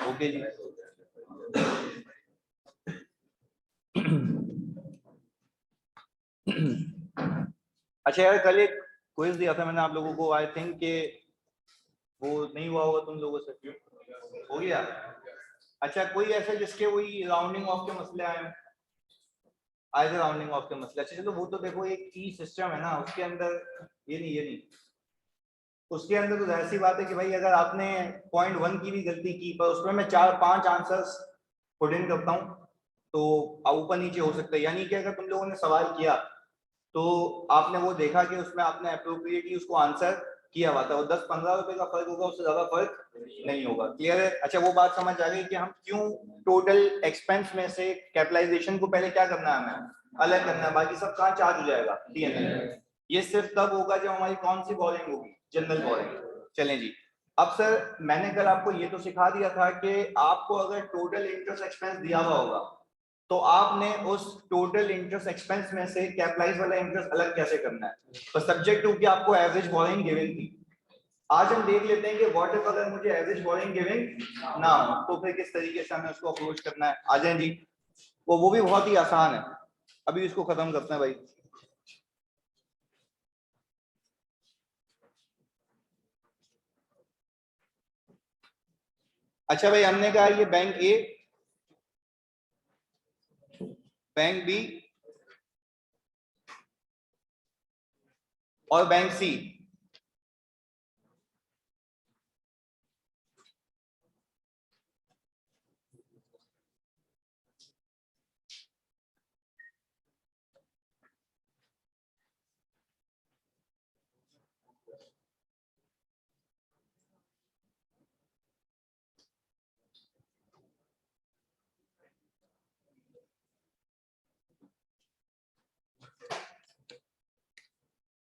Okay जी। अच्छा यार, कल एक क्विज दिया था मैंने आप लोगों को, आई थिंक कि वो नहीं हुआ होगा तुम लोगों से। हो गया? अच्छा, कोई ऐसा जिसके वही राउंडिंग ऑफ के मसले आए थे राउंडिंग ऑफ के मसले? अच्छा चलो, वो तो देखो एक की सिस्टम है ना, उसके अंदर ये नहीं उसके अंदर तो ऐसी बात है कि भाई अगर आपने 0.1 की भी गलती की पर उसमें मैं 4-5 आंसर्स पुट इन करता हूँ तो ऊपर नीचे हो सकता है। यानी कि अगर तुम लोगों ने सवाल किया तो आपने वो देखा कि उसमें आपने अप्रोप्रिएटली उसको आंसर किया हुआ था, और 10-15 रुपए का फर्क होगा, उससे ज्यादा फर्क नहीं होगा। क्लियर है? अच्छा, वो बात समझ आ गई कि हम क्यों टोटल एक्सपेंस में से कैपिटलाइजेशन को पहले क्या करना है, हमें अलग करना है, बाकी सब कहाँ चार्ज हो जाएगा, P&L। ये सिर्फ तब होगा जब हमारी कौन सी बोरिंग होगी, जनरल बोरिंग। चलें जी। अब सर, मैंने कल आपको ये तो सिखा दिया था कि आपको अगर टोटल इंटरेस्ट एक्सपेंस दिया हुआ होगा तो आपने उस टोटल इंटरेस्ट एक्सपेंस में से कैपिटलाइज वाला इंटरेस्ट अलग कैसे करना है। तो सब्जेक्ट टू कि आपको एवरेज बोरिंग गिवन थी। आज हम देख लेते हैं कि व्हाट इफ अगर मुझे एवरेज बोरिंग गिवन ना हो तो फिर किस तरीके से हमें उसको अप्रोच करना है। आ जाए जी। वो भी बहुत ही आसान है। अभी इसको खत्म करते हैं भाई। अच्छा भाई, हमने कहा ये बैंक ए, बैंक बी और बैंक सी।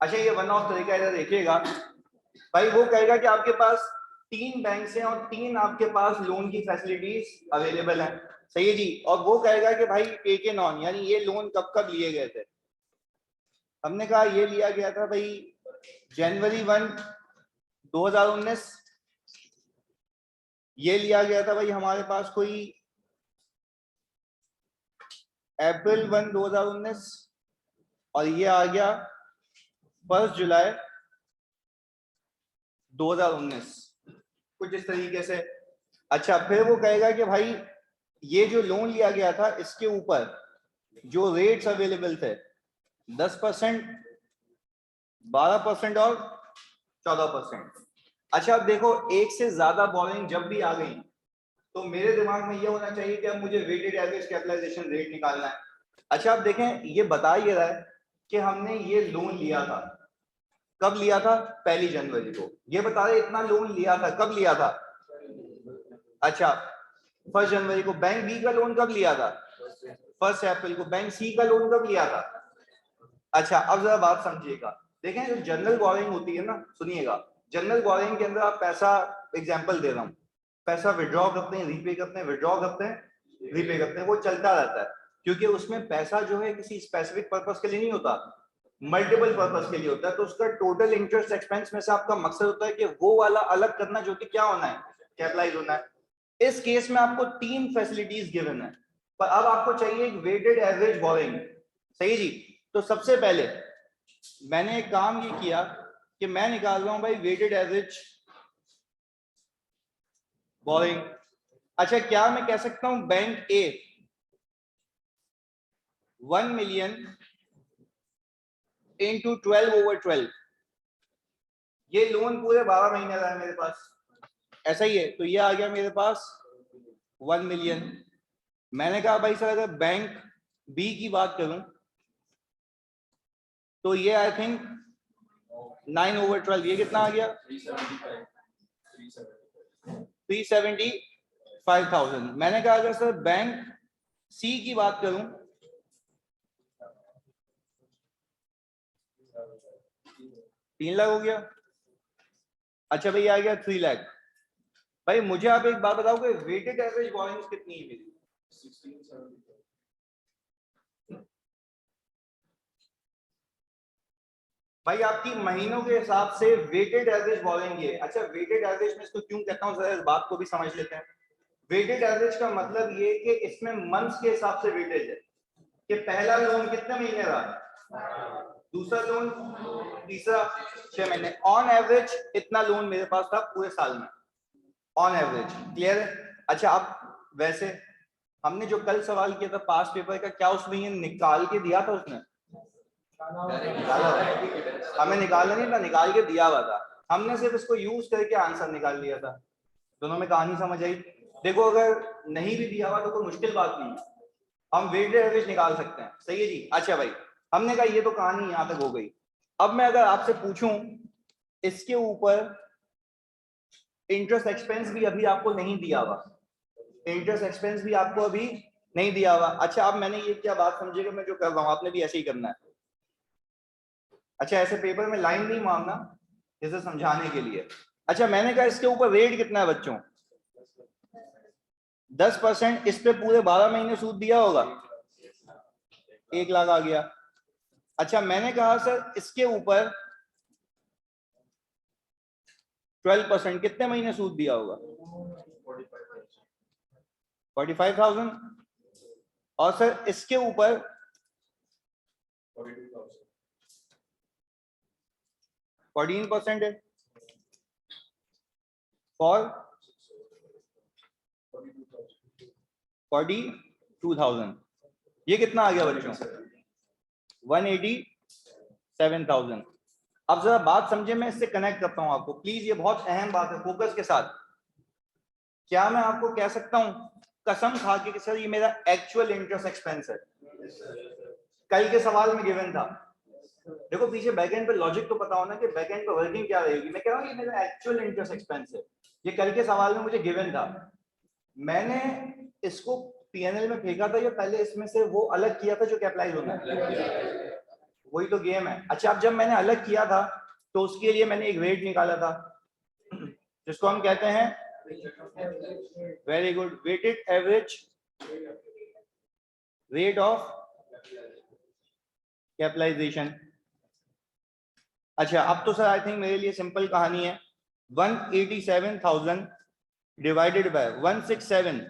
अच्छा, ये वन ऑफ तरीका इधर देखिएगा भाई। वो कहेगा कि आपके पास 3 बैंक हैं और 3 आपके पास लोन की फैसिलिटीज अवेलेबल है। सही है जी। और वो कहेगा कि भाई टेकन ऑन, यानी ये लोन कब कब लिए गए थे। हमने कहा ये लिया गया था भाई जनवरी 1 2019। ये लिया गया था भाई हमारे पास कोई अप्रैल 1 2019। और ये आ गया 1 जुलाई 2019, कुछ इस तरीके से। अच्छा, फिर वो कहेगा कि भाई ये जो लोन लिया गया था इसके ऊपर जो रेट्स अवेलेबल थे 10%, 12% और 14%। अच्छा, अब देखो, एक से ज्यादा बोरिंग जब भी आ गई तो मेरे दिमाग में ये होना चाहिए कि अब मुझे वेटेड एवरेज कैपिटलाइजेशन रेट निकालना है। अच्छा, अब देखें, ये बता ये रहा है कि हमने ये लोन लिया था। कब लिया था? 1 जनवरी को। ये बता रहे इतना लोन लिया था, कब लिया था? अच्छा, 1 जनवरी को। बैंक बी का लोन कब लिया था? 1 अप्रैल को। बैंक सी का लोन कब लिया था? अच्छा, अब जरा बात समझिएगा। देखें, जो जनरल बोरिंग होती है ना, सुनिएगा, जनरल बोरिंग के अंदर आप पैसा, एग्जांपल दे रहा हूं, पैसा विड्रॉ करते हैं, रीपे करते हैं, विड्रॉ करते हैं, रीपे करते हैं, वो चलता रहता है। क्योंकि उसमें पैसा जो है किसी स्पेसिफिक पर्पस के लिए नहीं होता, मल्टीपल पर्पस के लिए होता है। तो उसका टोटल इंटरेस्ट एक्सपेंस में से आपका मकसद होता है कि वो वाला अलग करना जो कि क्या होना है, कैपिटलाइज होना है। इस केस में आपको 3 फैसिलिटीज गिवन है, पर अब आपको चाहिए एक वेटेड एवरेज बोरिंग। सही जी। तो सबसे पहले मैंने एक काम ये किया कि मैं निकाल रहा हूं भाई वेटेड एवरेज बोरिंग। अच्छा, क्या मैं कह सकता हूं बैंक ए 1 मिलियन इंटू 12/12, ये लोन पूरे 12 महीने का है मेरे पास, ऐसा ही है। तो ये आ गया मेरे पास 1 मिलियन। मैंने कहा भाई सर, अगर बैंक बी की बात करूं तो ये आई थिंक 9/12, ये कितना आ गया? 375,000। मैंने कहा अगर सर बैंक सी की बात करूं 3 लाख हो गया। अच्छा भाई, आ गया 3 लाख। भाई मुझे आप एक बात बताओ कि वेटेड एवरेज बोरिंग्स कितनी है मेरी? भाई आपकी महीनों के हिसाब से वेटेड एवरेज बोरिंग है। अच्छा, वेटेड एवरेज में इसको क्यों कहता हूं, जरा इस बात को भी समझ लेते हैं। वेटेड एवरेज का मतलब ये कि इसमें मंथ्स के हिसाब से वेटेज है कि पहला लोन कितने महीने रहा, दूसरा लोन, तीसरा 6 महीने। ऑन एवरेज इतना लोन मेरे पास था पूरे साल में, ऑन एवरेज। क्लियर है? अच्छा, अब वैसे हमने जो कल सवाल किया था पास पेपर का, क्या उसमें ये निकाल के दिया था उसने? हमें निकालना नहीं था, निकाल के दिया हुआ था, हमने सिर्फ इसको यूज करके आंसर निकाल लिया था। दोनों में कहानी समझ आई? देखो अगर नहीं भी दिया हुआ तो कोई मुश्किल बात नहीं है, हम वेटेड एवरेज निकाल सकते हैं। सही है जी? अच्छा भाई, हमने कहा ये तो कहानी यहां तक हो गई। अब मैं अगर आपसे पूछूं इसके ऊपर इंटरेस्ट एक्सपेंस भी अभी आपको नहीं दिया हुआ, इंटरेस्ट एक्सपेंस भी आपको अभी नहीं दिया हुआ। अच्छा, अब मैंने ये क्या बात समझिएगा, मैं जो कर रहा हूं आपने भी ऐसे ही करना है। अच्छा, ऐसे पेपर में लाइन नहीं मारना, जैसे समझाने के लिए। अच्छा, मैंने कहा इसके ऊपर रेट कितना है बच्चों? 10%। इस पे पूरे 12 महीने सूद दिया होगा, 1 लाख आ गया। अच्छा, मैंने कहा सर इसके ऊपर 12% कितने महीने सूद दिया होगा? 45,000। और सर इसके ऊपर 14% है फॉर 42,000। ये कितना आ गया बच्चों? 187,000। अब जरा बात समझे, मैं इससे कनेक्ट करता हूं आपको, प्लीज ये बहुत अहम बात है, फोकस के साथ। क्या मैं आपको कह सकता हूं कसम खा के कि सर ये मेरा एक्चुअल इंटरेस्ट एक्सपेंस है? कल के सवाल में गिवन था। देखो पीछे बैकएंड पे लॉजिक तो पता होना कि बैकएंड पे वर्किंग क्या रहेगी। मैं कह रहा हूं ये मेरा एक्चुअल इंटरेस्ट एक्सपेंस है, ये कल के सवाल में मुझे गिवन था। मैंने इसको पीएनएल में फेंका था या पहले इसमें से वो अलग किया था जो कैपिटलाइज होना है? वही तो गेम है। अच्छा, अब जब मैंने अलग किया था तो उसके लिए मैंने एक रेट निकाला था जिसको हम कहते हैं, very good, weighted average rate of capitalization. अच्छा, अब तो सर आई थिंक मेरे लिए सिंपल कहानी है। 187,000 डिवाइडेड बाय 167,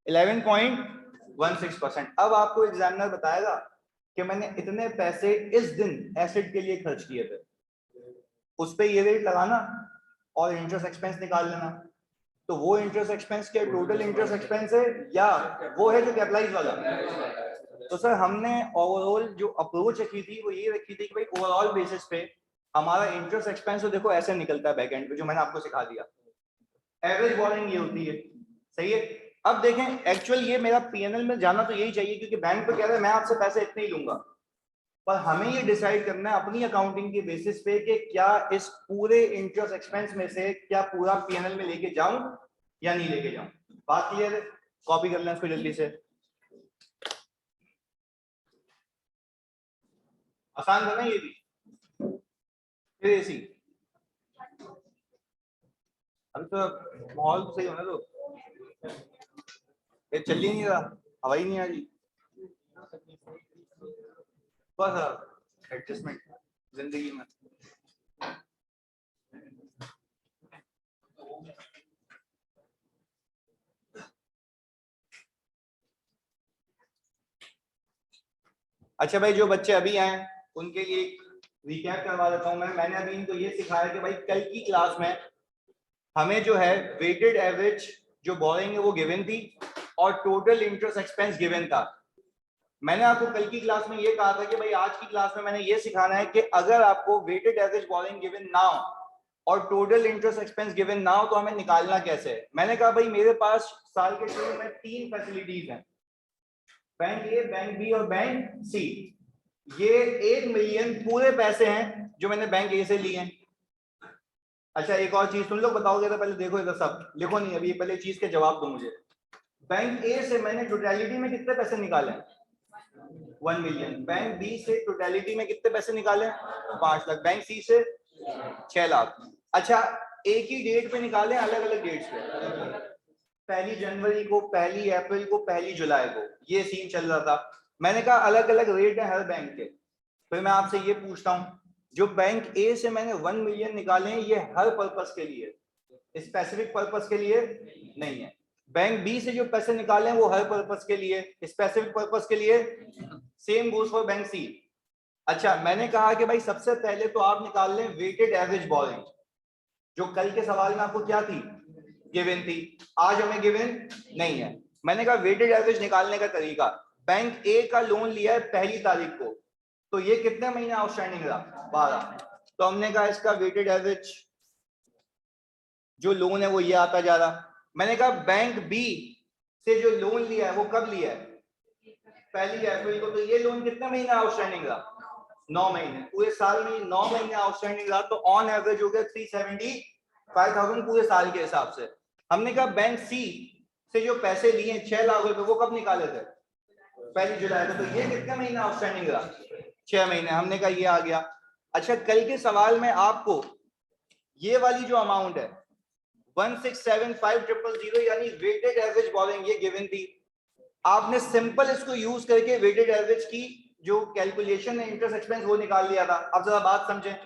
11.16%। अब आपको एग्जामिनर बताएगा कि मैंने इतने पैसे इस दिन एसिड के लिए खर्च किए थे, उस पे ये रेट लगाना और इंटरेस्ट एक्सपेंस निकाल लेना। तो वो इंटरेस्ट एक्सपेंस क्या टोटल इंटरेस्ट एक्सपेंस है या वो है जो कैपिटलाइज वाला? तो सर हमने ओवरऑल जो अप्रोच रखी थी वो ये रखी थी कि भाई ओवरऑल बेसिस पे हमारा इंटरेस्ट एक्सपेंस तो देखो ऐसे निकलता है बैक एंड पे, जो मैंने आपको सिखा दिया। एवरेज बोरिंग ये होती है। सही है? अब देखें एक्चुअल ये मेरा पीएनएल में जाना तो यही चाहिए क्योंकि बैंक तो कह रहा है मैं आपसे पैसे इतने ही लूंगा, पर हमें ये डिसाइड करना है अपनी अकाउंटिंग के बेसिस पे कि क्या इस पूरे इंटरेस्ट एक्सपेंस में से क्या पूरा पीएनएल में लेके जाऊं या नहीं लेके जाऊं। बात क्लियर है? कॉपी कर लें इसको जल्दी से, आसान था ना ये भी? फिर ऐसी अभी तो माहौल तो सही होना, तो ये चल ही नहीं रहा, हवा ही नहीं आ रही, बस एडजस्टमेंट जिंदगी में। अच्छा भाई, जो बच्चे अभी आए उनके लिए रिकैप करवा देता हूं मैं। मैंने अभी इनको ये सिखाया कि भाई कल की क्लास में हमें जो है वेटेड एवरेज जो बोरिंग है वो गिवन थी और टोटल इंटरेस्ट एक्सपेंस गिवन था। मैंने आपको कल की क्लास में ये कहा था कि भाई आज की क्लास में मैंने ये सिखाना है कि अगर आपको वेटेड एवरेज बोरिंग गिवन ना हो और टोटल इंटरेस्ट एक्सपेंस गिवन ना हो तो हमें निकालना कैसे है। मैंने कहा भाई मेरे पास साल के शुरू में 3 फैसिलिटीज हैं, बैंक ए, बैंक बी और बैंक सी। ये 1 मिलियन पूरे पैसे हैं जो मैंने बैंक ए से लिए हैं। अच्छा, एक और चीज तुम लोग बताओगे तो पहले देखो इधर, सब लिखो नहीं अभी, पहले चीज के जवाब दो मुझे। बैंक ए से मैंने टोटलिटी में कितने पैसे निकाले? 1 मिलियन। बैंक बी से टोटलिटी में कितने पैसे निकाले? 5 लाख। बैंक सी से 6 लाख। अच्छा, एक ही डेट पे निकाले अलग अलग डेट्स पे, 1 जनवरी को, 1 अप्रैल को, 1 जुलाई को, ये सीन चल रहा था। मैंने कहा अलग अलग रेट है हर बैंक के। फिर मैं आपसे ये पूछता हूं जो बैंक ए से मैंने 1 मिलियन निकाले हैं ये हर पर्पस के लिए, स्पेसिफिक पर्पस के लिए नहीं है। बैंक बी से जो पैसे निकाले हैं वो हर पर्पस के लिए, स्पेसिफिक पर्पस के लिए। सेम गोज फॉर बैंक सी। अच्छा, मैंने कहा कि भाई सबसे पहले तो आप निकाल लें वेटेड एवरेज बोरिंग, जो कल के सवाल में आपको क्या थी, गिवन थी। आज हमें गिवन नहीं है। मैंने कहा वेटेड एवरेज निकालने का तरीका, बैंक ए का लोन लिया है 1 तारीख को, तो ये कितने महीने आउटस्टैंडिंग रहा, 12। तो हमने कहा इसका वेटेड एवरेज जो लोन है वो ये आता जा रहा। मैंने कहा बैंक बी से जो लोन लिया है वो कब लिया है, 1 अप्रैल को, तो ये लोन कितने महीने आउटस्टैंडिंग रहा, 9 महीने। पूरे साल में 9 महीने आउटस्टैंडिंग रहा, तो ऑन एवरेज हो गया 375,000 पूरे साल के हिसाब से। हमने कहा बैंक सी से जो पैसे लिए 6 लाख रुपए वो कब निकाले थे, 1 जुलाई को, तो ये कितने महीने आउटस्टैंडिंग रहा, 6 महीने। हमने कहा ये आ गया। अच्छा, कल के सवाल में आपको ये वाली जो अमाउंट है 1675000 यानी वेटेड एवरेज बोरिंग ये गिवन थी। आपने सिंपल इसको यूज करके वेटेड एवरेज की जो कैलकुलेशन है इंटरेस्ट एक्सपेंस वो निकाल लिया था। अब जरा बात समझें,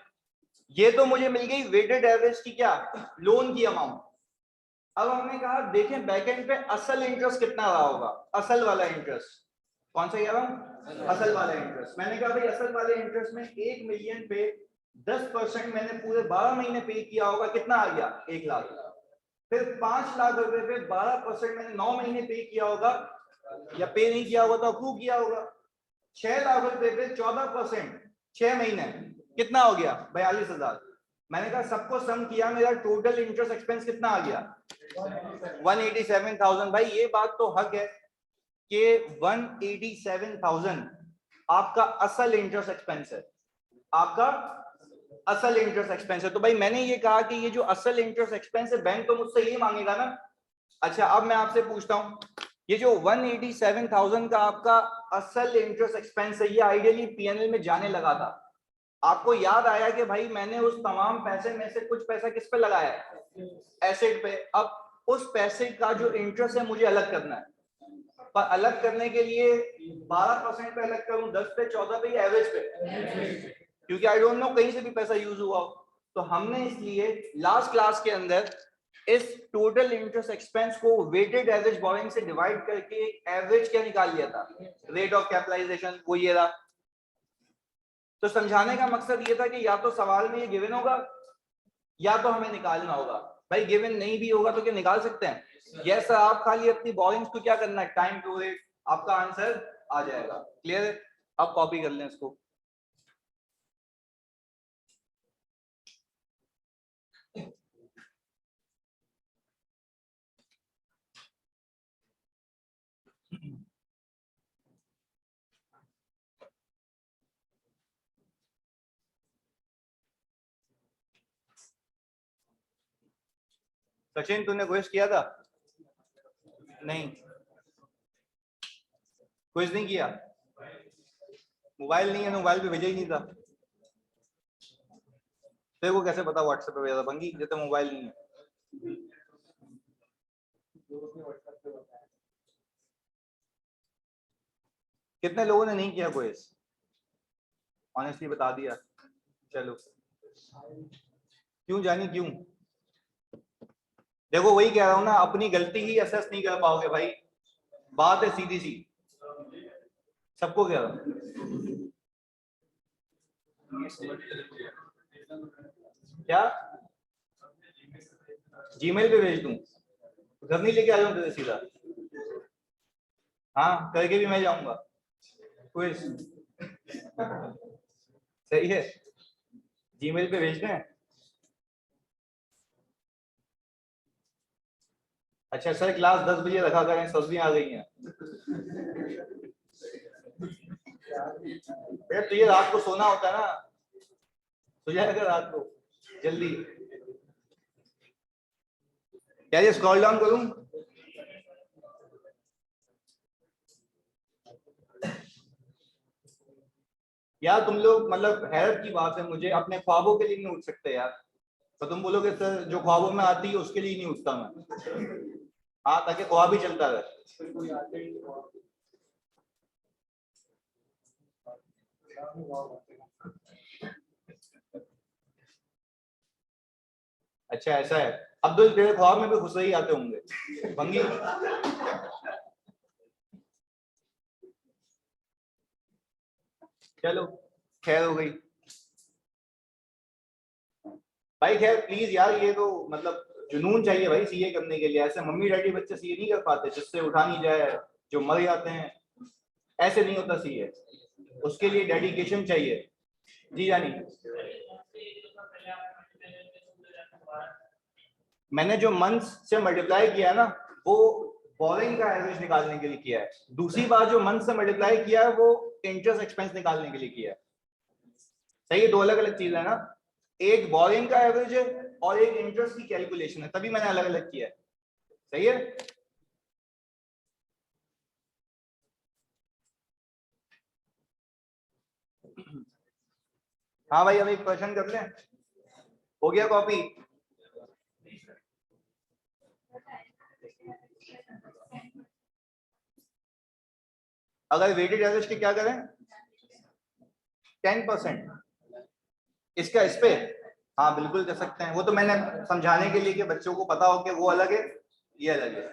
ये तो मुझे मिल गई वेटेड एवरेज की क्या, लोन की अमाउंट। अब हमने कहा देखें बैकएंड पे असल इंटरेस्ट कितना रहा होगा, असल वाला इंटरेस्ट कौन सा, असल वाला इंटरेस्ट। मैंने कहा भाई असल वाले इंटरेस्ट में 1 मिलियन पे 10% मैंने पूरे 12 महीने पे किया होगा, कितना आ गया, 1 लाख। फिर 5 लाख रुपए पे 12% मैंने 9 महीने पे किया होगा, या पे नहीं किया होगा तो अप्रूव किया होगा। 6 लाख रुपए पे 14% 6 महीने, कितना हो गया, 42,000। मैंने कहा सबको सम किया, मेरा टोटल इंटरेस्ट एक्सपेंस कितना आ गया, 187,000। भाई ये बात तो हक है कि 187,000 आपका असल इंटरेस्ट एक्सपेंस है, आपका असल इंटरेस्ट एक्सपेंस है। तो भाई मैंने ये कहा कि ये जो असल इंटरेस्ट एक्सपेंस है बैंक तो मुझसे ये मांगेगा ना। अच्छा, अब मैं आपसे पूछता हूं, ये जो 187,000 का आपका असल इंटरेस्ट एक्सपेंस है ये आइडियली पीएनएल में जाने लगा था। आपको याद आया कि भाई मैंने उस तमाम पैसे में से कुछ पैसा किस पे लगाया है, एसेट पे। अब उस पैसे का जो इंटरेस्ट है मुझे अलग करना है, पर अलग करने के लिए 12% पे अलग करूं, 10 पे, 14 पे, एवरेज पे, क्योंकि आई डोंट नो कहीं से भी पैसा यूज हुआ हो। तो हमने इसलिए लास्ट क्लास के अंदर इस टोटल इंटरेस्ट एक्सपेंस को वेटेड एवरेज बोरिंग से डिवाइड करके एवरेज क्या निकाल लिया था, रेट ऑफ कैपिटलाइजेशन, वो ये रहा। तो समझाने का मकसद ये था कि या तो सवाल में ये गिवन होगा या तो हमें निकालना होगा। भाई गिवन नहीं भी होगा तो क्या निकाल सकते हैं, यस सर। आप खाली अपनी बोरिंग्स को क्या करना है, टाइम टू रेट, आपका आंसर आ जाएगा। क्लियर है, आप कॉपी कर लें इसको। सचिन तूने क्विज किया था, नहीं क्विज नहीं किया, मोबाइल नहीं है, मोबाइल पे भेजा ही नहीं था। तेरे को कैसे पता व्हाट्सएप पे भेजा था, भंगी, जब तक मोबाइल नहीं है। कितने लोगों ने नहीं किया क्विज, ऑनेस्टली बता दिया। चलो, क्यों जानी, क्यों? देखो वही कह रहा हूं ना, अपनी गलती ही असेस नहीं कर पाओगे भाई, बात है सीधी सी, सबको कह रहा हूं। क्या जीमेल पे भेज दूं, घर नहीं लेके आ जाऊं तेरे सीधा? हाँ, करके भी मैं जाऊंगा क्विज। सही है, जीमेल पे भेजना है। अच्छा सर, क्लास 10 बजे रखा करें, सब्जियां आ गई हैं। तो ये रात को सोना होता है ना, सो जाएगा रात को जल्दी। क्या ये स्क्रॉल डाउन करूं? यार तुम लोग, मतलब हैरत की बात है, मुझे अपने ख्वाबों के लिए नहीं उठ सकते यार। तो तुम बोलोगे सर जो ख्वाबों में आती है उसके लिए नहीं उठता मैं। हाँ, ताकि ख्वाब ही चलता रहे। अच्छा ऐसा है। अब्दुल तेरे ख्वाब में भी खुश ही आते होंगे भंगी। चलो खैर हो गई भाई, खैर प्लीज यार, ये तो मतलब जुनून चाहिए भाई सीए करने के लिए। ऐसे मम्मी डैडी बच्चे सीए नहीं कर पाते, जिससे उठा नहीं जाए, जो मर जाते हैं। ऐसे नहीं होता सीए, उसके लिए डेडिकेशन चाहिए। जी जानी, मैंने जो मंथ्स से मल्टीप्लाई किया है ना, वो बोरिंग का एवरेज निकालने के लिए किया है। दूसरी बार जो मंथ से मल्टीप्लाई किया है वो इंटरेस्ट एक्सपेंस निकालने के लिए किया है। सही है, दो अलग अलग चीज है ना। एक बोरिंग का एवरेज है और एक इंटरेस्ट की कैलकुलेशन है, तभी मैंने अलग अलग किया है। सही है। हाँ भाई, अब एक क्वेश्चन कर लें, हो गया कॉपी। अगर वेटेड एवरेज के क्या करें, 10%, इसका इस पे, हाँ बिल्कुल कर सकते हैं। वो तो मैंने समझाने के लिए कि बच्चों को पता हो कि वो अलग है ये अलग है।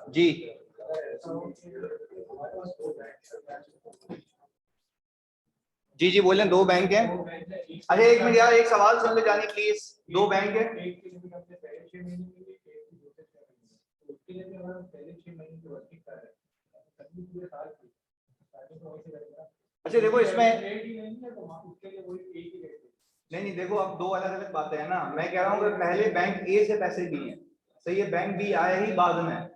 जी जी जी बोलें, दो बैंक हैं। अरे एक मिनट यार, एक सवाल सुन ले जानी प्लीज। दो बैंक है। अच्छा देखो इसमें, नहीं नहीं देखो, अब दो अलग अलग बातें हैं ना। मैं कह रहा हूँ कि पहले बैंक ए से पैसे दिए, सही है, बैंक बी आया ही बाद में।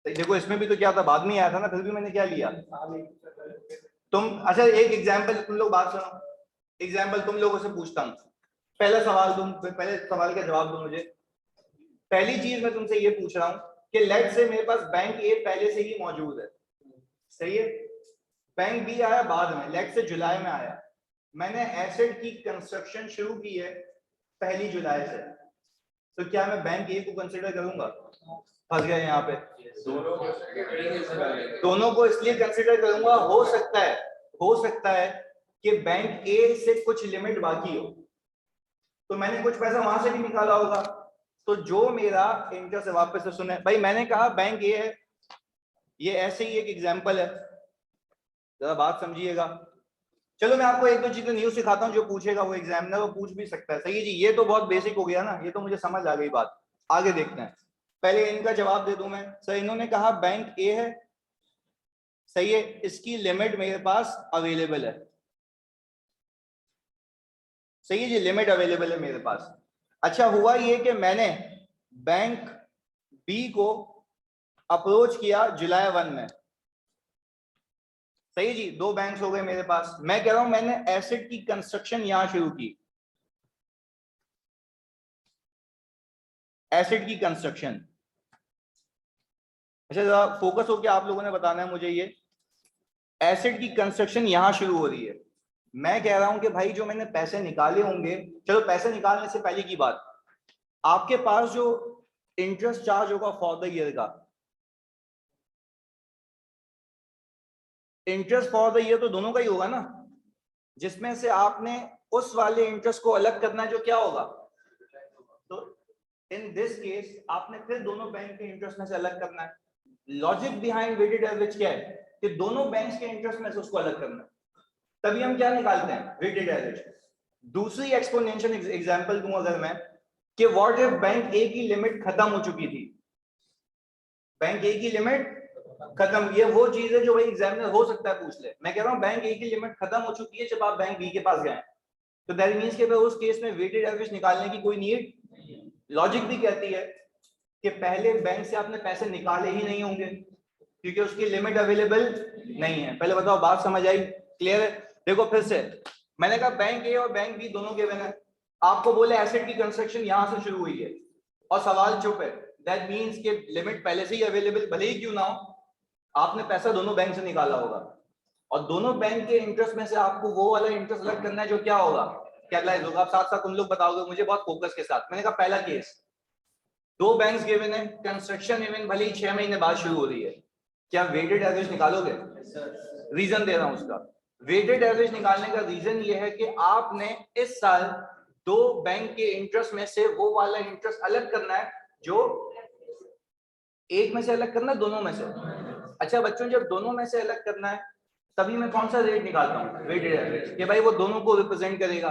तो देखो इसमें भी तो क्या था, बाद में आया था ना, फिर भी मैंने क्या लिया। तुम अच्छा एक एग्जांपल, तुम लोग बात सुनो, एग्जांपल तुम लोगों से पूछता हूँ। पहला सवाल, तुम पहले सवाल का जवाब दो मुझे। पहली चीज मैं तुमसे ये पूछ रहा हूँ कि लेट से मेरे पास बैंक ए पहले से ही मौजूद है, सही है, बैंक बी आया बाद में, लेट से जुलाई में आया। मैंने एसेट की कंस्ट्रक्शन शुरू की है 1 जुलाई से, तो क्या मैं बैंक ए को कंसिडर करूंगा? फंस गए यहाँ पे। दोनों को इसलिए कंसिडर करूंगा, हो सकता है कि बैंक ए से कुछ लिमिट बाकी हो, तो मैंने कुछ पैसा वहां से भी निकाला होगा। तो जो मेरा इंटरेस्ट है, वापस से सुने भाई, मैंने कहा बैंक ए है, ये ऐसे ही एक एग्जांपल है, जरा बात समझिएगा। चलो मैं आपको एक दो चीजें न्यू सिखाता हूँ, जो पूछेगा वो एग्जामिनर वो पूछ भी सकता है। सही है जी, ये तो बहुत बेसिक हो गया ना, ये तो मुझे समझ आ गई बात। आगे देखते हैं, पहले इनका जवाब दे दूं मैं। सर इन्होंने कहा बैंक ए है, सही है, इसकी लिमिट मेरे पास अवेलेबल है। सही है जी, लिमिट अवेलेबल है मेरे पास। अच्छा हुआ ये कि मैंने बैंक बी को अप्रोच किया जुलाई 1 में। सही जी, दो बैंक्स हो गए मेरे पास। मैं कह रहा हूं मैंने एसेट की कंस्ट्रक्शन यहां शुरू की, एसेट की कंस्ट्रक्शन। अच्छा जरा फोकस होकर आप लोगों ने बताना है मुझे, ये एसेट की कंस्ट्रक्शन यहां शुरू हो रही है। मैं कह रहा हूं कि भाई जो मैंने पैसे निकाले होंगे, चलो पैसे निकालने से पहले की बात, आपके पास जो इंटरेस्ट चार्ज होगा फॉर द ईयर का, इंटरेस्ट फॉर द ईयर तो दोनों का ही होगा ना, जिसमें से आपने उस वाले इंटरेस्ट को अलग करना है जो क्या होगा। तो इन दिस केस आपने फिर दोनों बैंक के इंटरेस्ट में से अलग करना है। लॉजिक बिहाइंड वेटेड एवरेज क्या है कि दोनों बैंक्स के इंटरेस्ट में से उसको अलग करना है, तभी हम क्या निकालते हैं, वेटेड एवरेज। दूसरी एक्सपोनेंशियल एग्जांपल दूं अगर मैं, कि व्हाट इफ बैंक ए की लिमिट खत्म हो चुकी थी, बैंक ए की लिमिट खत्म, ये वो चीज है जो भाई एग्जामिनर हो सकता है पूछ ले। मैं कह रहा हूं बैंक ए की लिमिट खत्म हो चुकी है जब आप बैंक बी के पास गए, तो दैट मींस कि उस केस में वेटेड एवरेज निकालने की कोई नीड। लॉजिक भी कहती है कि पहले बैंक से आपने पैसे निकाले ही नहीं होंगे क्योंकि उसकी लिमिट अवेलेबल नहीं है। पहले बताओ बात समझ आई, क्लियर है? देखो फिर से, मैंने कहा बैंक ए और बैंक बी दोनों के बिना, आपको बोले एसेट की कंस्ट्रक्शन यहां से शुरू हुई है और सवाल चुप है, दैट मींस कि लिमिट पहले से ही अवेलेबल भले ही क्यों ना हो, आपने पैसा दोनों बैंक से निकाला होगा और दोनों बैंक के इंटरेस्ट में से आपको वो वाला इंटरेस्ट अलग करना है जो क्या होगा, कैपिटलाइज होगा। आप साथ साथ उन लोग बताओगे मुझे बहुत फोकस के साथ। मैंने कहा पहला केस, दो बैंक्स गिवन है, कंस्ट्रक्शन इवन भले ही 6 महीने बाद शुरू हो रही है, क्या वेटेड एवरेज निकालोगे? रीजन दे रहा हूं उसका, वेटेड एवरेज निकालने का रीजन ये है कि आपने इस साल दो बैंक के इंटरेस्ट में से वो वाला इंटरेस्ट अलग करना है जो एक में से अलग करना है, दोनों में से। अच्छा बच्चों, जब दोनों में से अलग करना है तभी मैं कौन सा रेट निकालता हूँ? वेटेड एवरेज, कि भाई वो दोनों को रिप्रेजेंट करेगा।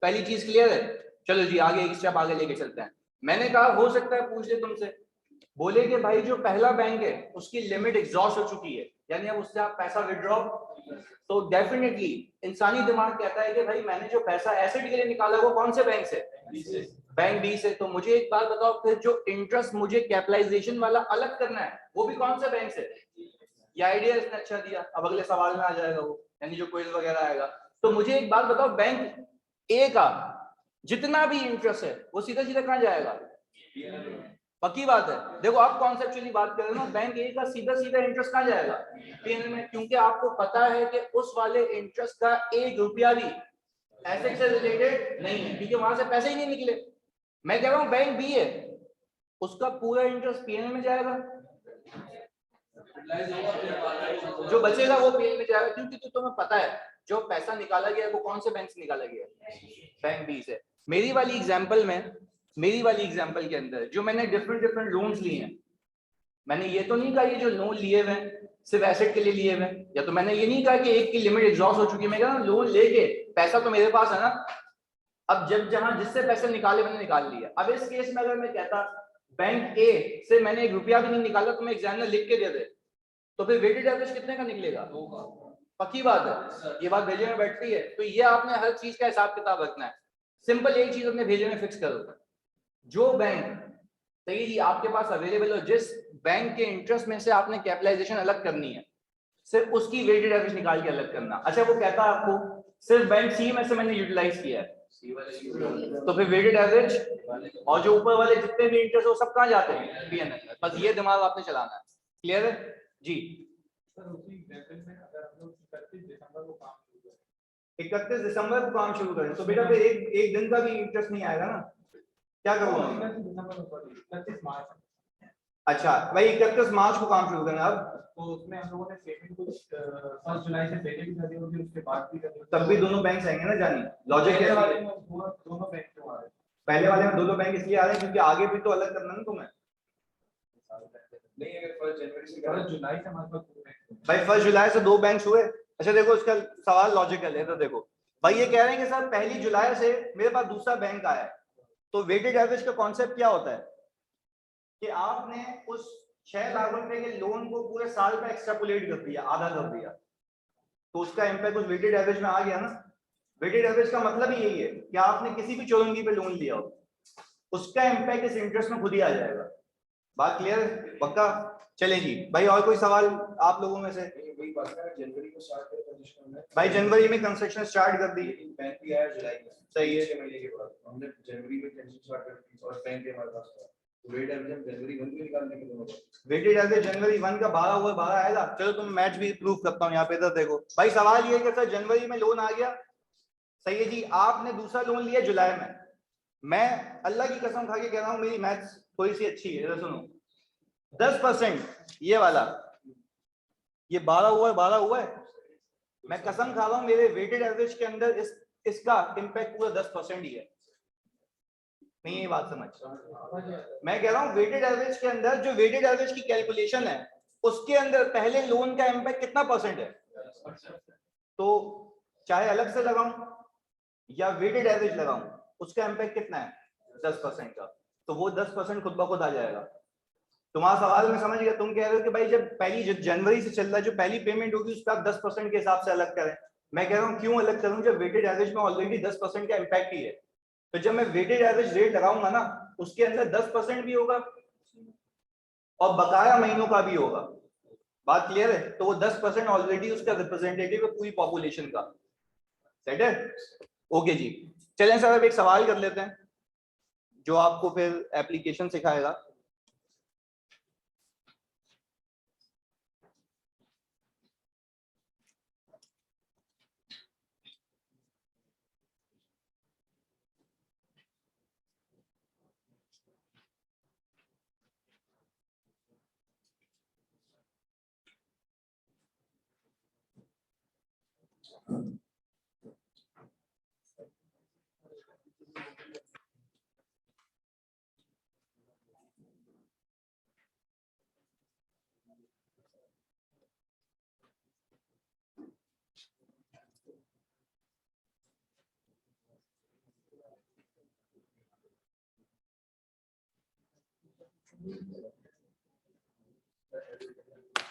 पहली चीज क्लियर है? चलो जी आगे एक स्टेप आगे लेके चलते हैं। मैंने कहा हो सकता है पूछ ले तुमसे, बोले कि भाई जो पहला बैंक है उसकी लिमिट एग्जॉस्ट हो चुकी है, यानी अब उससे आप पैसा विड्रॉ, तो डेफिनेटली इंसानी दिमाग कहता है कि भाई मैंने जो पैसा एसेट के लिए निकाला वो कौन से बैंक से? बैंक बी से। तो मुझे एक बात बताओ, फिर जो इंटरेस्ट मुझे कैपिटलाइजेशन वाला अलग करना है वो भी कौन से बैंक से? ये आइडिया इसने अच्छा दिया। अब अगले सवाल में आ जाएगा वो, यानी जो क्विज वगैरह आएगा। तो मुझे एक बात बताओ, बैंक ए का जितना भी इंटरेस्ट है वो सीधा सीधा कहां जाएगा? पक्की बात है। देखो आप कॉन्सेप्चुअली बात कर रहे हो ना, बैंक ए का सीधा सीधा इंटरेस्ट कहां जाएगा? पीएनएल में, क्योंकि आपको पता है कि उस वाले इंटरेस्ट का एक रुपया भी एसेट से रिलेटेड नहीं है, क्योंकि वहां से पैसे ही नहीं निकले। मैं कह रहा हूं बैंक बी है, उसका पूरा इंटरेस्ट पीएनएल में जाएगा, जो बचेगा वो पीएनएल में जाएगा, क्योंकि तो तुम्हें पता है जो पैसा निकाला गया है वो कौन से बैंक से निकाला गया है? बैंक बी से। मेरी वाली एग्जांपल के अंदर जो मैंने डिफरेंट लोन्स लिए हैं, मैंने ये तो नहीं कहा ये जो लोन लिए हुए हैं सिर्फ एसेट के लिए लिए हुए हैं, या तो मैंने ये नहीं कहा कि एक की लिमिट एग्जॉस्ट हो चुकी है। मैं कह रहा हूं लोन लेके पैसा तो मेरे पास है ना, अब जब जहां जिससे पैसे निकाले मैंने निकाल लिया। अब इस केस में अगर मैं कहता बैंक ए से मैंने एक रुपया भी नहीं निकाला, तो मैं एग्जामिनर लिख के दे दे, तो फिर वेटेड एवरेज कितने का निकलेगा? पक्की बात है, ये बात भेजे में बैठती है। तो ये आपने हर चीज का हिसाब किताब रखना है। सिंपल एक चीज अपने भेजे में फिक्स करो, जो बैंक सही जी आपके पास अवेलेबल हो, जिस बैंक के इंटरेस्ट में से आपने कैपिटलाइजेशन अलग करनी है, सिर्फ उसकी वेटेड एवरेज निकाल के अलग करना। अच्छा वो कहता है आपको सिर्फ बैंक सी में से मैंने यूटिलाइज किया है, तो फिर वेटेड एवरेज और जो ऊपर वाले जितने भी इंटरेस्ट हो सब कहां जाते हैं? पीएनएल में। बस ये दिमाग आपने चलाना है। क्लियर है जी? 31 दिसंबर को काम शुरू करें तो बेटा फिर एक दिन का भी इंटरेस्ट नहीं आएगा ना, क्या करूँगा? अच्छा भाई 31 मार्च को काम शुरू करना। अब तो उसमें हम लोगों ने पेमेंट कुछ 1 जुलाई से पहले भी कर दी होगी, उसके बाद भी कर दी, तब भी दोनों बैंक आएंगे ना जानी। लॉजिक है दोनों बैंक क्यों आ रहे हैं? पहले वाले में दोनों बैंक इसलिए आ रहे हैं क्योंकि आगे भी तो अलग करना ना तुम्हें। नहीं अगर 1 जनवरी से 1 जुलाई से हमारे पास भाई 1 जुलाई से दो बैंक हुए। अच्छा देखो इसका सवाल लॉजिकल है, तो देखो भाई ये कह रहे हैं कि सर 1 जुलाई से मेरे पास दूसरा बैंक आया है, तो वेटेड एवरेज का कॉन्सेप्ट क्या होता है कि आपने उस 6 लाख रुपए के लोन को पूरे साल का एक्सट्रापोलेट कर दिया, आधा कर दिया, तो उसका इंपैक्ट उस वेटेड एवरेज में आ गया ना। वेटेड एवरेज का मतलब ही यही है कि आपने किसी भी चौरंगी पे लोन लिया हो, उसका इंपैक्ट इस इंटरेस्ट में खुद ही आ जाएगा। बात क्लियर है? पक्का? चले जी भाई, और कोई सवाल आप लोगों में से? जनवरी को स्टार्ट कर भाई, जनवरी में कंस्ट्रक्शन स्टार्ट कर दी, बैंक भी आया जुलाई में, सही है, 6 महीने के बाद हमने जनवरी में कंस्ट्रक्शन स्टार्ट कर दी और बैंक भी हमारे पास था। वेटेड एवरेज जनवरी 1 में निकालने के दोनों वेटेड एवरेज जनवरी 1 का 12 हुआ 12 आएगा। चलो तुम मैच भी प्रूव करता हूँ यहाँ पे, इधर देखो भाई। सवाल ये है कि सर जनवरी में लोन आ गया, सही है जी, आपने दूसरा लोन लिया जुलाई में। मैं अल्लाह की कसम खा के कह रहा हूँ मेरी मैथ्स थोड़ी सी अच्छी है, सुनो 10% ये वाला, ये 12 हुआ है, 12 हुआ है, मैं कसम खा रहा हूँ मेरे वेटेड एवरेज के अंदर इसका इंपैक्ट पूरा 10% ही है। नहीं ये बात समझ, मैं कह रहा हूँ वेटेड एवरेज के अंदर जो वेटेड एवरेज की कैलकुलेशन है उसके अंदर पहले लोन का इंपैक्ट कितना परसेंट है? तो चाहे अलग से लगाऊं या वेटेड एवरेज लगाऊं, उसका इंपैक्ट कितना है? 10% का। तो वो 10% खुद ब खुद आ जाएगा। तुम्हारा सवाल में समझ गया, तुम कह रहे हो कि भाई जब पहली जनवरी से चल रहा है, जो पहली पेमेंट होगी उस पर आप 10% के हिसाब से अलग करें। मैं कह रहा हूँ क्यों अलग करूं, जब वेटेड एवरेज में ऑलरेडी 10% का इंपैक्ट ही है, तो जब मैं वेटेड एवरेज रेट लगाऊंगा ना उसके अंदर 10% भी होगा और बकाया महीनों का भी होगा। बात क्लियर है? तो वो 10% ऑलरेडी उसका रिप्रेजेंटेटिव है पूरी पॉपुलेशन का। सेट है? ओके जी, चलें सर अब एक सवाल कर लेते हैं जो आपको फिर एप्लीकेशन सिखाएगा।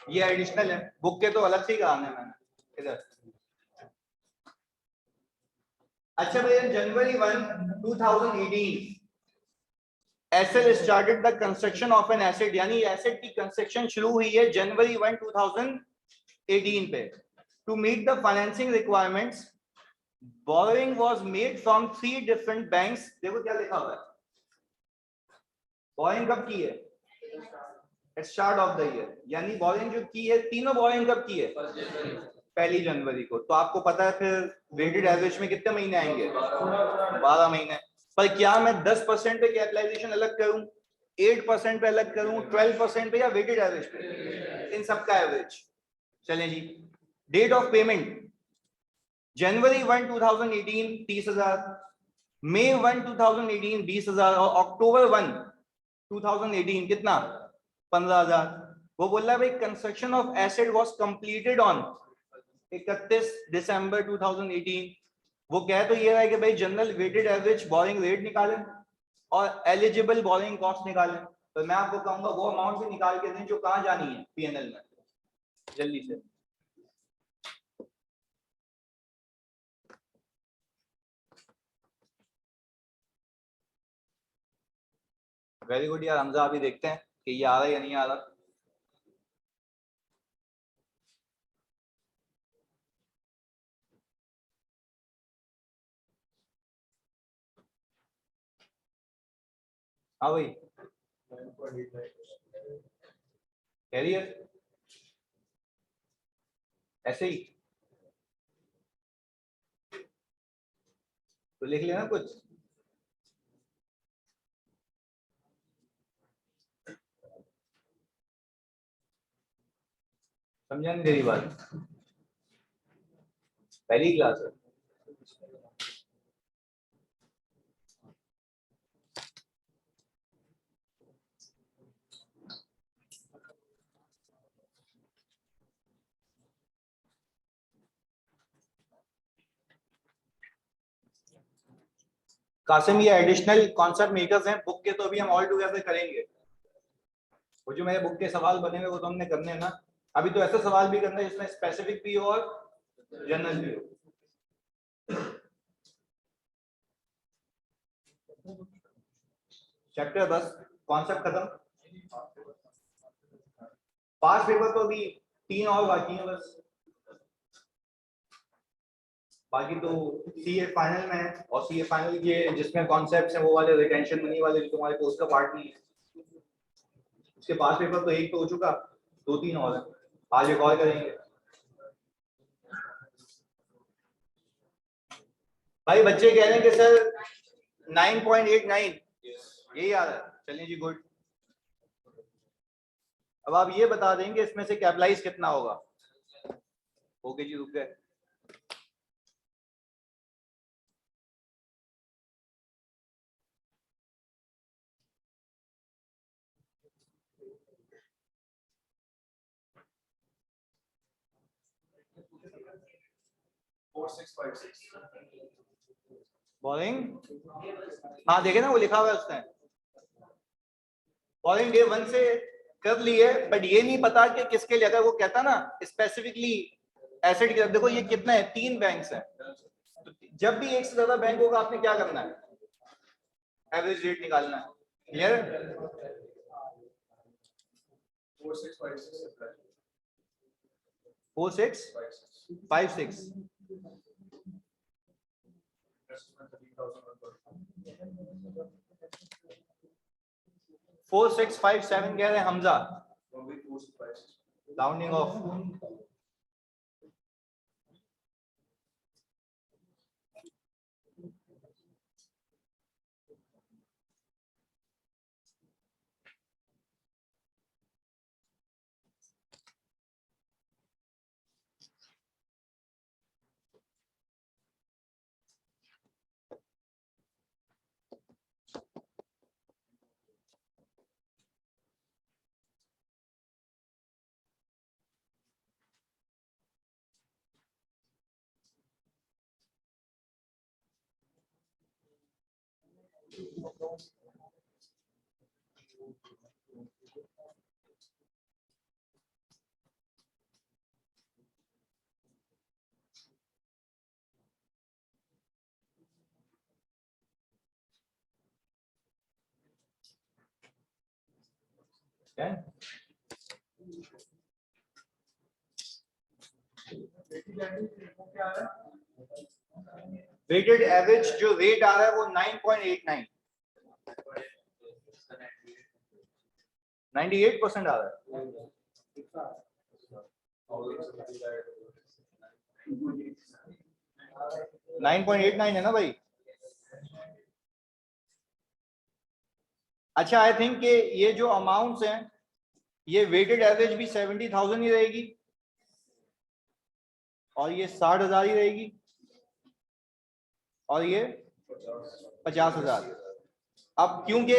ये एडिशनल है, बुक के तो अलग से ही कहा है मैंने इधर। अच्छा भैया, January 1, 2018 SL started the construction of an asset, यानी एसेट की कंस्ट्रक्शन शुरू हुई है जनवरी 1, 2018 पे। To meet the financing requirements borrowing was made from 3 different banks. देखो क्या लिखा हुआ है, बोरोइंग कब की है? स्टार्ट ऑफ द ईयर, यानी बोरोइंग जो की है, तीनों बोरोइंग कब की है? 1 जनवरी को। तो आपको पता है फिर वेटेड एवरेज में कितने महीने आएंगे? 12 महीने। पर क्या मैं 10% पे कैपिटलाइजेशन अलग करूं, 8% पे अलग करूं, 12% पे, या वेटेड एवरेज पे? इन सब का एवरेज। चलें जी। Date of payment January 1, 2018 30,000, May 1, 2018 20,000, और अक्टूबर 1, 2018 कितना? 15,000। वो बोल रहा है भाई construction of asset was completed on 31 December 2018। वो कह तो ये रहा है कि भाई general weighted average borrowing rate निकालें और एलिजिबल बोरिंग कॉस्ट निकालें। तो मैं आपको कहूंगा वो अमाउंट भी निकाल के दें जो कहाँ जानी है पीएनएल में, जल्दी से। वेरी गुड यार हमजा, अभी देखते हैं कि ये आ रहा है या नहीं आ रहा। हाँ भाई, कैरियर ऐसे ही तो लिख लेना कुछ। समझा नहीं तेरी बात, पहली क्लास है। कासिम, ये एडिशनल कॉन्सेप्ट मेकर्स हैं बुक के, तो अभी हम ऑल टुगेदर करेंगे। वो जो मेरे बुक के सवाल बने हुए वो तो हमने करने हैं ना। अभी तो ऐसे सवाल भी करना है जिसमें स्पेसिफिक भी हो और जनरल भी हो। चैप्टर 10 कॉन्सेप्ट खत्म। पांच पेपर तो अभी 3 और बाकी हैं बस। बाकी तो सीए फाइनल में है, और सीए फाइनल के जिसमें कॉन्सेप्ट्स हैं वो वाले रिटेंशन मनी वाले जो तुम्हारे कोर्स का पार्ट नहीं है। उसके पांच पेपर तो एक तो हो चुका, 2-3 और है। आज एक और करेंगे। भाई बच्चे कह रहे हैं कि सर 9.89 यही आ रहा है। चलिए जी, गुड। अब आप ये बता देंगे इसमें से कैपिटलाइज कितना होगा। ओके जी, रुक गए। बोरिंग, हाँ देखे ना वो लिखा हुआ है उसने। बोरिंग डे 1 से कर ली है, बट ये नहीं पता कि किसके लिए। अगर वो कहता ना स्पेसिफिकली एसेट की, देखो ये कितना है, 3 बैंक्स हैं। तो जब भी एक से ज्यादा बैंक होगा आपने क्या करना है? एवरेज रेट निकालना है। क्लियर? 4656 4657 कह रहे हैं Hamza, rounding off. Weighted average जो रेट आ रहा है वो 9.89 98% आ रहा है। 9.89 है ना भाई। अच्छा, आई थिंक कि ये जो अमाउंट्स हैं ये वेटेड एवरेज भी 70,000 ही रहेगी और ये 60,000 ही रहेगी और ये 50,000। अब क्योंकि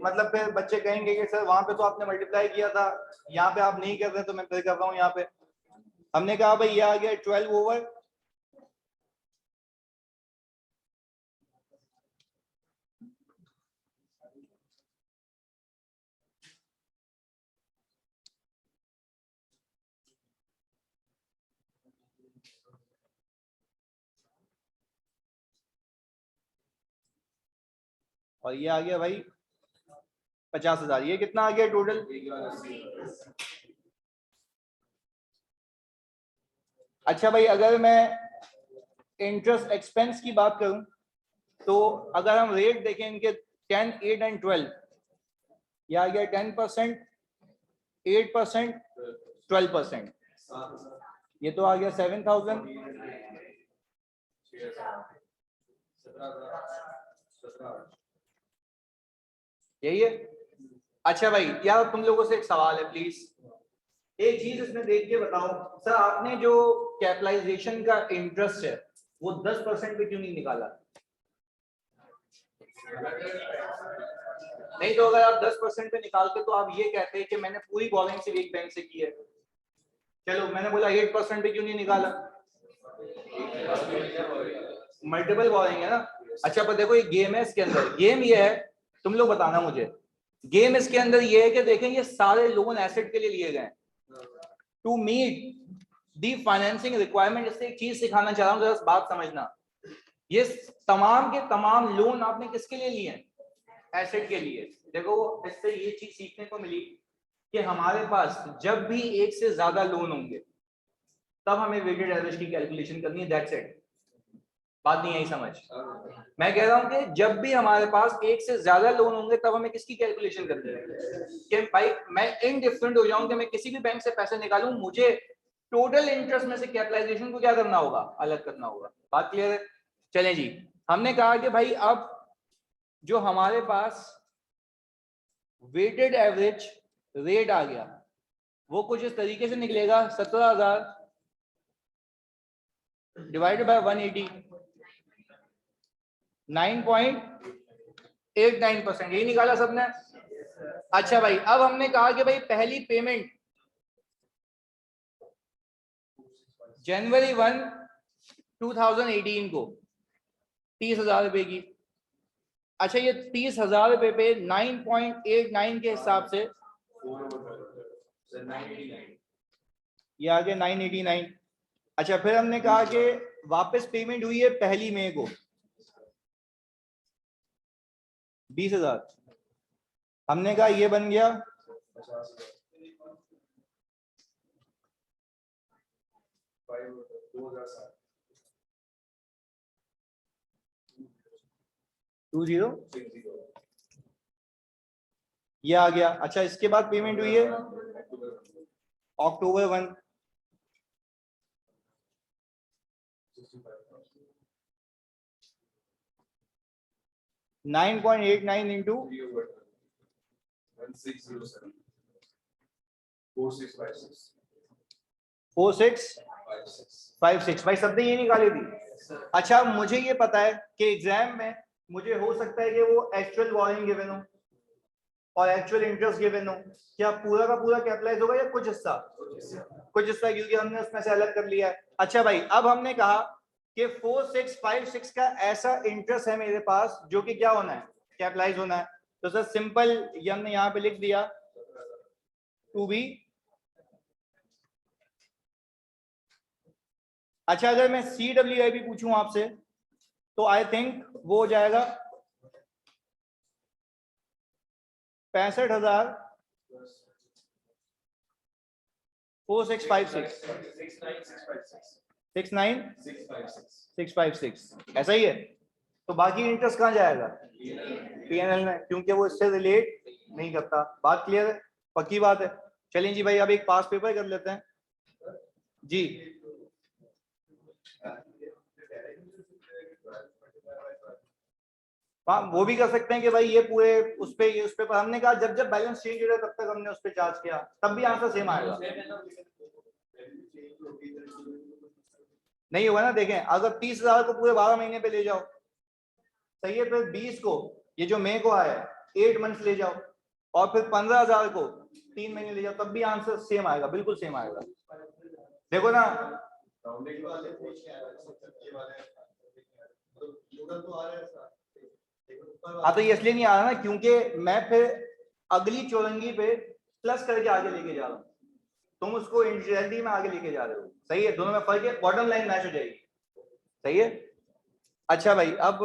मतलब फिर बच्चे कहेंगे कि सर वहां पे तो आपने मल्टीप्लाई किया था, यहाँ पे आप नहीं कर रहे तो मैं फिर कर रहा हूँ। यहाँ पे हमने कहा भाई ये आ गया 12 ओवर और ये आ गया भाई 50,000। ये कितना आ गया टोटल? अच्छा भाई, अगर मैं इंटरेस्ट एक्सपेंस की बात करूं तो अगर हम रेट देखें इनके 10, 8 एंड 12, ये आ गया 10%, 8%, 12%, ये तो आ गया 7,000। यही है। अच्छा भाई यार, तुम लोगों से एक सवाल है प्लीज, एक चीज इसमें देख के बताओ सर, आपने जो कैपिटलाइजेशन का इंटरेस्ट है वो 10% पे क्यों नहीं निकाला? नहीं तो अगर आप 10% पे निकालते तो आप ये कहते कि मैंने पूरी बॉलिंग सिर्फ एक बैंक से की है। चलो मैंने बोला 8% पे क्यों नहीं निकाला? मल्टीपल बॉलिंग है ना। अच्छा पर देखो, ये गेम है, इसके अंदर गेम ये है, तुम लोग बताना मुझे, गेम इसके अंदर ये है कि देखें ये सारे लोन एसेट के लिए लिए गए to meet the financing requirement. इससे एक चीज सिखाना चाह रहा हूं, जरा बात समझना, ये तमाम के तमाम लोन आपने किसके लिए लिए हैं? एसेट के लिए। देखो इससे ये चीज सीखने को मिली कि हमारे पास जब भी एक से ज्यादा लोन होंगे तब हमें वेटेड एवरेज की कैलकुलेशन करनी है। दैट्स इट, बात नहीं आई समझ? मैं कह रहा हूं कि जब भी हमारे पास एक से ज्यादा लोन होंगे तब हमें किसकी कैलकुलेशन करनी है कि भाई मैं इनडिफरेंट हो जाऊं कि मैं किसी भी बैंक से पैसे निकालूं, मुझे टोटल इंटरेस्ट में से कैपिटलाइजेशन को क्या करना होगा? अलग करना होगा। बात क्लियर है? चलें जी, हमने कहा कि भाई अब जो हमारे पास वेटेड एवरेज रेट आ गया वो कुछ इस तरीके से निकलेगा, 17,000 डिवाइडेड बाय 180, 9.89%, यही निकाला सबने? अच्छा भाई, अब हमने कहा कि भाई पहली पेमेंट जनवरी 1, 2018 को 30,000 रुपए की। अच्छा, ये 30,000 रुपए पे 9.89 के हिसाब से ये आ गया 989। अच्छा, फिर हमने कहा कि वापस पेमेंट हुई है 1 मई को 20,000। हमने कहा ये बन गया 2060, ये आ गया। अच्छा, इसके बाद पेमेंट हुई है अक्टूबर 1, 9.89 इंटू 4656 भाई, सबने ये निकाली थी। अच्छा, मुझे ये पता है कि एग्जाम में मुझे हो सकता है कि वो एक्चुअल बॉरोइंग गिवन हो और एक्चुअल इंटरेस्ट गिवन हो। क्या पूरा का पूरा कैपिटलाइज होगा या कुछ हिस्सा? कुछ हिस्सा, क्योंकि हमने उसमें से अलग कर लिया है। अच्छा भाई, अब हमने कहा कि 4656 का ऐसा इंटरेस्ट है मेरे पास जो कि क्या होना है? कैपिटलाइज होना है। तो सर सिंपल ये हमने यहाँ पे लिख दिया टू बी। अच्छा अगर मैं CWIP पूछूं आपसे तो आई थिंक वो हो जाएगा 65,465,696 ऐसा ही है। तो बाकी इंटरेस्ट कहाँ जाएगा? PNL में, क्योंकि वो इससे रिलेट नहीं करता। बात क्लियर है? पक्की बात है। चलें जी भाई अब एक पास पेपर कर लेते हैं जी। हाँ वो भी कर सकते हैं कि भाई ये पूरे उस पे पर हमने कहा जब जब बैलेंस चेंज हो रहा है तब तक हमने उस पर चार्ज किया, तब भी आंसर सेम आएगा। नहीं होगा ना। देखें अगर 30,000 को पूरे 12 महीने पे ले जाओ, सही है, फिर 20 को ये जो मई को आया 8 मंथ्स ले जाओ, और फिर 15,000 को 3 महीने ले जाओ, तब भी आंसर सेम आएगा, बिल्कुल सेम आएगा। देखो ना हाँ, तो ये इसलिए नहीं आ रहा ना क्योंकि मैं फिर अगली चौरंगी पे प्लस करके आगे लेके जा रहा हूँ, तुम उसको इंटीग्रलिटी में आगे लेके जा रहे हो। सही है, दोनों में फर्क है, बॉटम लाइन मैच हो जाएगी। सही है। अच्छा भाई अब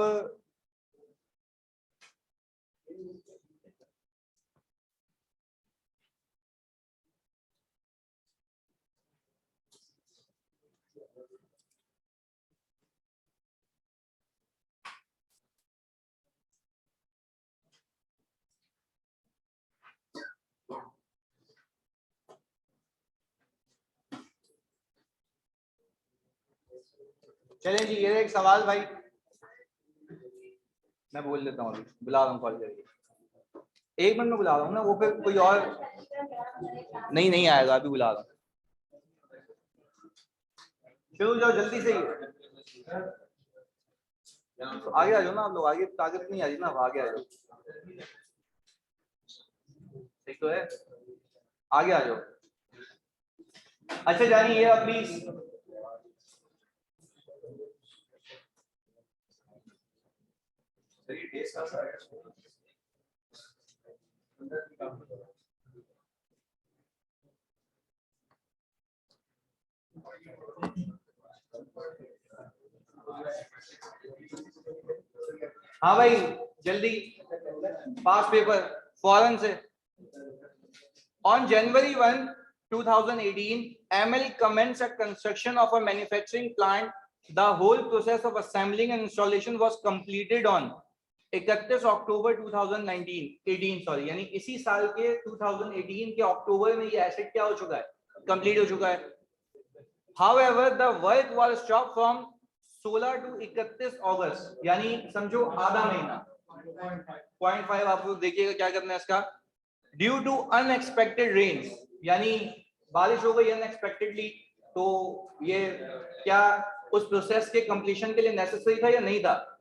चलें जी, ये एक सवाल भाई मैं बोल देता हूँ, अभी बुला रहा हूँ कॉल करके, 1 मिनट में बुला रहा हूँ ना, वो फिर कोई और नहीं आएगा, अभी बुला रहा हूँ। शुरू जाओ जल्दी से ही, आगे आ जाओ ना आप लोग, आगे ताकत नहीं आ रही ना, आगे आ जाओ। ठीक तो है, आगे आ जाओ। अच्छा जानिए ये प्लीज, हाँ भाई जल्दी, पास पेपर फौरन से। On January 1, 2018, ML commenced a construction of a manufacturing plant. The whole process of assembling and installation was completed on 31 October 2018 sorry, यानी इसी साल के 2018 के अक्टूबर में ये एसेट क्या हो चुका है, कंप्लीट हो चुका है। However, the work was stopped from 16 to 31 अगस्त, यानी समझो आधा महीना। 0.5 आप लोग देखिएगा क्या करना है इसका। ड्यू टू अनएक्सपेक्टेड रेन्स, यानी बारिश हो गई अनएक्सपेक्टेडली, तो ये क्या उस प्रोसेस के कंप्लीशन के लिए नेसेसरी था या नहीं था?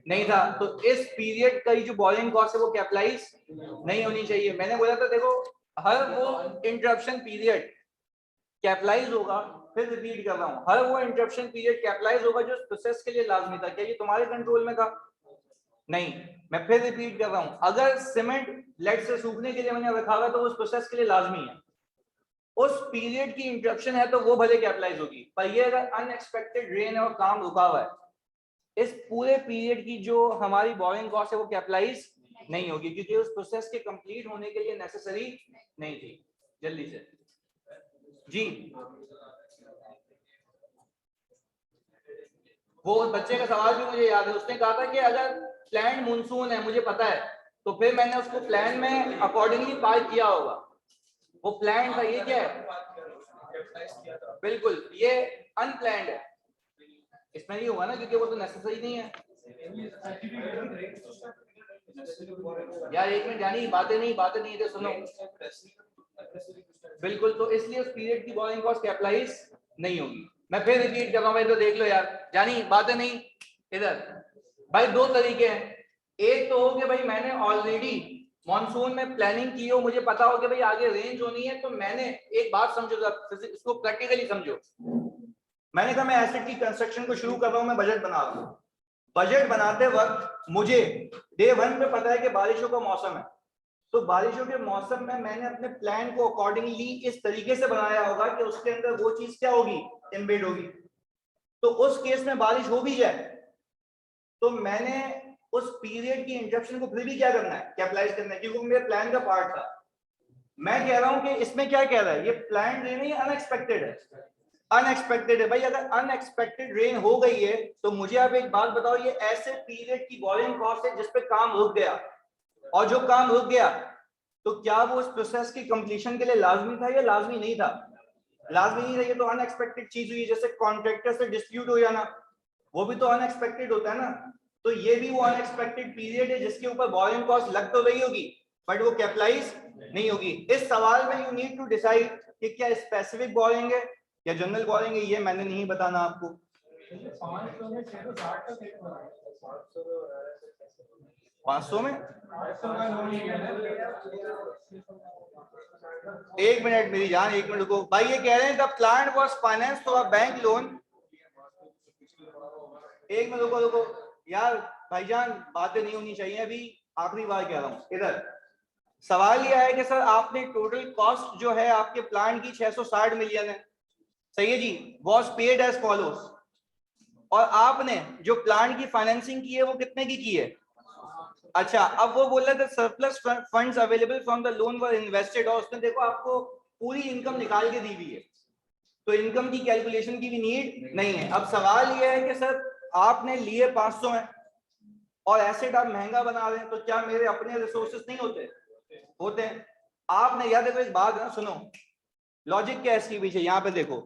नहीं था। तो इस पीरियड का जो बोरिंग कॉस्ट है वो कैपिटलाइज नहीं होनी चाहिए। मैंने बोला था देखो हर वो इंटरप्शन पीरियड कैपिटलाइज होगा, फिर रिपीट कर रहा हूं, हर वो इंटरप्शन पीरियड कैपिटलाइज होगा जो प्रोसेस के लिए लाजमी था। क्या ये तुम्हारे कंट्रोल में था? नहीं। मैं फिर रिपीट कर रहा हूं, अगर सीमेंट लेट से सूखने के लिए मैंने रखा हुआ तो उस प्रोसेस के लिए लाजमी है, उस पीरियड की इंटरप्शन है तो वो भले कैपिटलाइज होगी, पर ये अगर अनएक्सपेक्टेड रेन है और काम रुका हुआ है, इस पूरे पीरियड की जो हमारी बोरिंग कॉस्ट है वो कैपिटलाइज नहीं होगी, क्योंकि उस प्रोसेस के कंप्लीट होने के लिए नेसेसरी नहीं थी। जल्दी से जी, वो बच्चे का सवाल भी मुझे याद है, उसने कहा था कि अगर प्लान मॉनसून है, मुझे पता है, तो फिर मैंने उसको प्लान में अकॉर्डिंगली पार्क किया होगा। वो प्लान था, ये क्या है? बिल्कुल ये अनप्लान्ड है, इसमें नहीं होगा ना, क्योंकि वो तो नेसेसरी नहीं है। यार 1 मिनट जानी, बातें नहीं इधर सुनो। बिल्कुल, तो इसलिए उस पीरियड की बोरिंग कॉस्ट कैपिटलाइज नहीं होगी। मैं फिर रिपीट कर रहा हूं भाई, तो देख लो यार, जानी बातें नहीं इधर। भाई 2 तरीके हैं, एक तो हो कि भाई मैंने ऑलरेडी मॉनसून में प्लानिंग की हो, मुझे पता हो कि भाई आगे रेंज होनी है, तो मैंने एक बात समझो, इसको प्रैक्टिकली समझो। मैंने कहा मैं एसेट की कंस्ट्रक्शन को शुरू कर रहा हूं, मैं बजट बना रहा हूं, बजट बनाते वक्त मुझे डे 1 पे पता है कि बारिशों का मौसम है, तो बारिशों के मौसम में मैंने अपने प्लान को अकॉर्डिंगली इस तरीके से बनाया होगा कि उसके अंदर वो चीज क्या होगी, एम्बेड होगी। तो उस केस में बारिश हो भी जाए तो मैंने उस पीरियड की इंटरप्शन को फिर भी क्या करना है, कैपिटलाइज करना है, क्योंकि वो मेरे प्लान का पार्ट था। मैं कह रहा हूं कि इसमें क्या कह रहा है, ये प्लान रेन है, अनएक्सपेक्टेड है। अनएक्सपेक्टेड है भाई, अगर अनएक्सपेक्टेड रेन हो गई है तो मुझे आप एक बात बताओ, ये ऐसे पीरियड की बोरिंग कॉस्ट है जिस पे काम रुक गया, और जो काम रुक गया तो क्या वो उस प्रोसेस की कंप्लीशन के लिए लाजमी था या लाजमी नहीं था? लाजमी नहीं था, ये तो अनएक्सपेक्टेड चीज हुई। जैसे कॉन्ट्रैक्टर से डिस्प्यूट हो जाना, वो भी तो अनएक्सपेक्टेड होता है ना। तो ये भी वो अनएक्सपेक्टेड पीरियड है जिसके ऊपर बोरिंग कॉस्ट लग तो रही होगी बट वो कैपिटलाइज नहीं होगी। इस सवाल में यू नीड टू डिसाइड कि क्या स्पेसिफिक बोरिंग है या जनरल बोरिंग है, ये मैंने नहीं बताना आपको। 500 में एक मिनट मेरी जान, एक मिनट रुको भाई। ये कह रहे हैं the plant was finance through a bank loan. एक मिनट रुको रुको यार भाईजान, बातें नहीं होनी चाहिए अभी, आखिरी बार कह रहा हूं। इधर सवाल यह है कि सर आपने टोटल कॉस्ट जो है आपके प्लांट की 660 मिलियन है, सही है जी, वॉज पेड एज फॉलोज, और आपने जो प्लांट की फाइनेंसिंग की है वो कितने की है? अच्छा, अब वो बोल रहे थे surplus funds available from the loan were invested, और उसने देखो आपको पूरी इनकम निकाल के दी हुई है, तो इनकम की कैलकुलेशन की भी नीड नहीं है। अब सवाल ये है कि सर आपने लिए 500 है और एसेट आप महंगा बना रहे हैं, तो क्या मेरे अपने रिसोर्सेस नहीं होते? होते हैं। आपने याद देखो, एक बात ना सुनो, लॉजिक क्या है इसके पीछे, यहाँ पे देखो,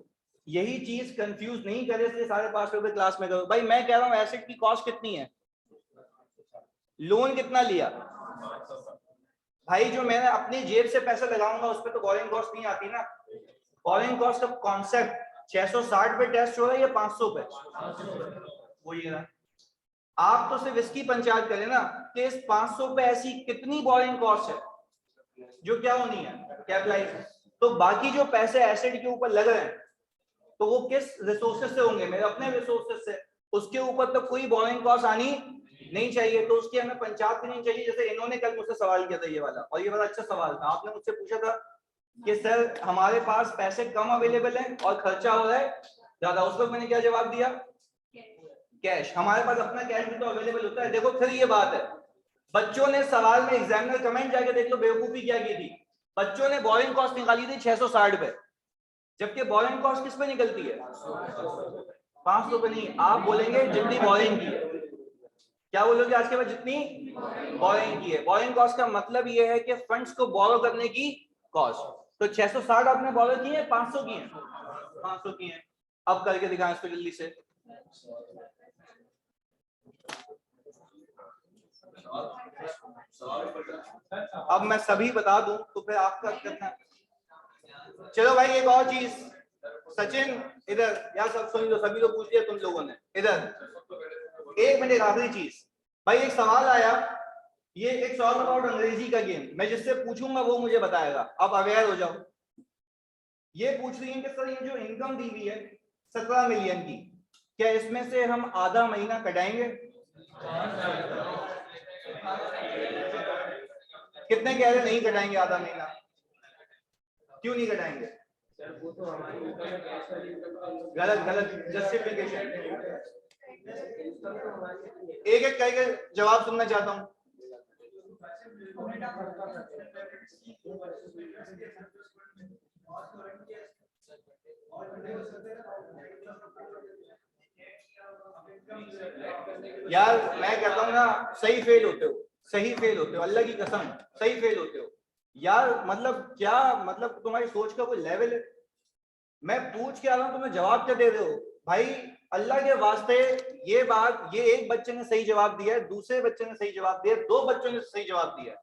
यही चीज कंफ्यूज नहीं करे इसलिए सारे 5 रुपए क्लास में करो। भाई मैं कह रहा हूँ एसेट की कॉस्ट कितनी है, लोन कितना लिया? भाई जो मैंने अपनी जेब से पैसा लगाऊंगा उस पर तो बोरिंग कॉस्ट नहीं आती ना। बोरिंग कॉस्ट का कॉन्सेप्ट 660 पे टेस्ट हो रहा है या 500 पे? वो ये रहा। आप तो सिर्फ इसकी पंचायत करें ना कि इस 500 पे ऐसी कितनी बोरिंग कॉस्ट है जो क्या होनी है, कैपिटलाइज। तो बाकी जो पैसे एसेट के ऊपर लग रहे हैं तो वो किस रिसोर्सेज से होंगे, मेरे अपने रिसोर्सेज से, उसके ऊपर तो कोई बोरिंग कॉस्ट आनी नहीं चाहिए, तो उसकी हमें पंचायत नहीं चाहिए। जैसे इन्होंने कल मुझसे सवाल किया था ये वाला, और ये बड़ा अच्छा सवाल था, आपने मुझसे पूछा था कि सर हमारे पास पैसे कम अवेलेबल हैं और खर्चा हो रहा है ज्यादा, उस वक्त मैंने क्या जवाब दिया? कैश। हमारे पास अपना कैश भी तो अवेलेबल होता है। देखो फिर ये बात है, बच्चों ने सवाल में एग्जामिनर कमेंट जाके देख लो बेवकूफी क्या की थी, बच्चों ने बोरिंग कॉस्ट निकाली थी 660 पे, जबकि बोरिंग कॉस्ट किस पे निकलती है? 500 पे नहीं, आप बोलेंगे जितनी बोरिंग की है। क्या बोलोगे आज के बाद? जितनी बोरिंग की है। बोरिंग कॉस्ट का मतलब ये है कि फंड्स को बोरो करने की कॉस्ट। तो 660 आपने बोरो की है, 500 की है? 500 की है। अब करके दिखाएं इसको जल्दी से। अब मैं सभी बता दूं तो फिर आपका करना। चलो भाई एक और चीज, सचिन इधर, यार सब सुन लो, सभी तो पूछ लिया तुम लोगों ने, इधर एक मिनट, आखिरी चीज भाई, एक सवाल आया, ये एक सॉल्व अबाउट अंग्रेजी का गेम, मैं जिससे पूछूंगा वो मुझे बताएगा, अब अवेयर हो जाओ। ये पूछ रही है कि सर ये जो इनकम दी हुई है 17 मिलियन की, क्या इसमें से हम आधा महीना कटाएंगे? कितने कह रहे नहीं कटाएंगे आधा महीना? क्यों नहीं कटाएंगे? गलत गलत जस्टिफिकेशन। एक एक करके जवाब सुनना चाहता हूं। यार मैं कहता हूँ ना, सही फेल होते हो, सही फेल होते हो, अल्लाह की कसम सही फेल होते हो यार। मतलब क्या, मतलब तुम्हारी सोच का कोई लेवल है? मैं पूछ के आ रहा हूँ, तुम्हें जवाब क्या दे रहे हो भाई? अल्लाह के वास्ते ये बात, ये एक बच्चे ने सही जवाब दिया है, दूसरे बच्चे ने सही जवाब दिया, 2 बच्चों ने सही जवाब दिया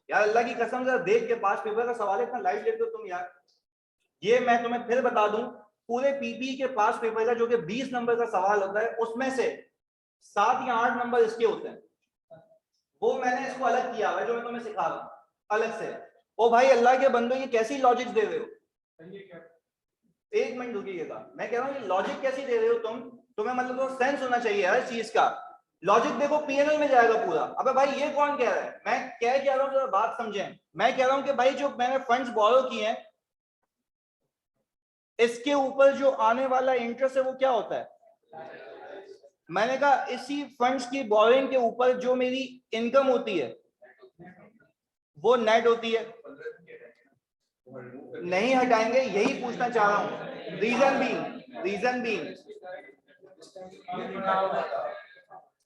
यार। अल्लाह की कसम जरा देख के, पास पेपर का सवाल इतना लाइट लेते हो तुम यार। ये मैं तुम्हें फिर बता दूं, पूरे पीपी के पास पेपर का जो कि 20 नंबर का सवाल होता है उसमें से 7 या 8 नंबर इसके होते हैं। वो मैंने इसको अलग किया है जो मैं तुम्हें सिखा रहा हूं अलग से। ओ भाई अल्लाह के बंदो, ये कैसी लॉजिक दे रहे हो? एक मिनट रुकिएगा, मैं कह रहा हूँ ये लॉजिक कैसी दे रहे हो तुम? तुम्हें मतलब तो सेंस होना चाहिए हर चीज का। लॉजिक देखो पीएनएल में जाएगा पूरा। अबे भाई ये कौन कह रहा है, मैं क्या कह रहा हूँ जरा बात समझें। मैं कह रहा हूँ कि भाई जो मैंने फंड्स बोरो किए हैं इसके ऊपर जो आने वाला इंटरेस्ट है वो क्या होता है। मैंने कहा इसी फंड्स की बोरिंग के ऊपर जो मेरी इनकम होती है वो नेट होती है। नहीं हटाएंगे, यही पूछना चाह रहा हूं। रीजन बीइंग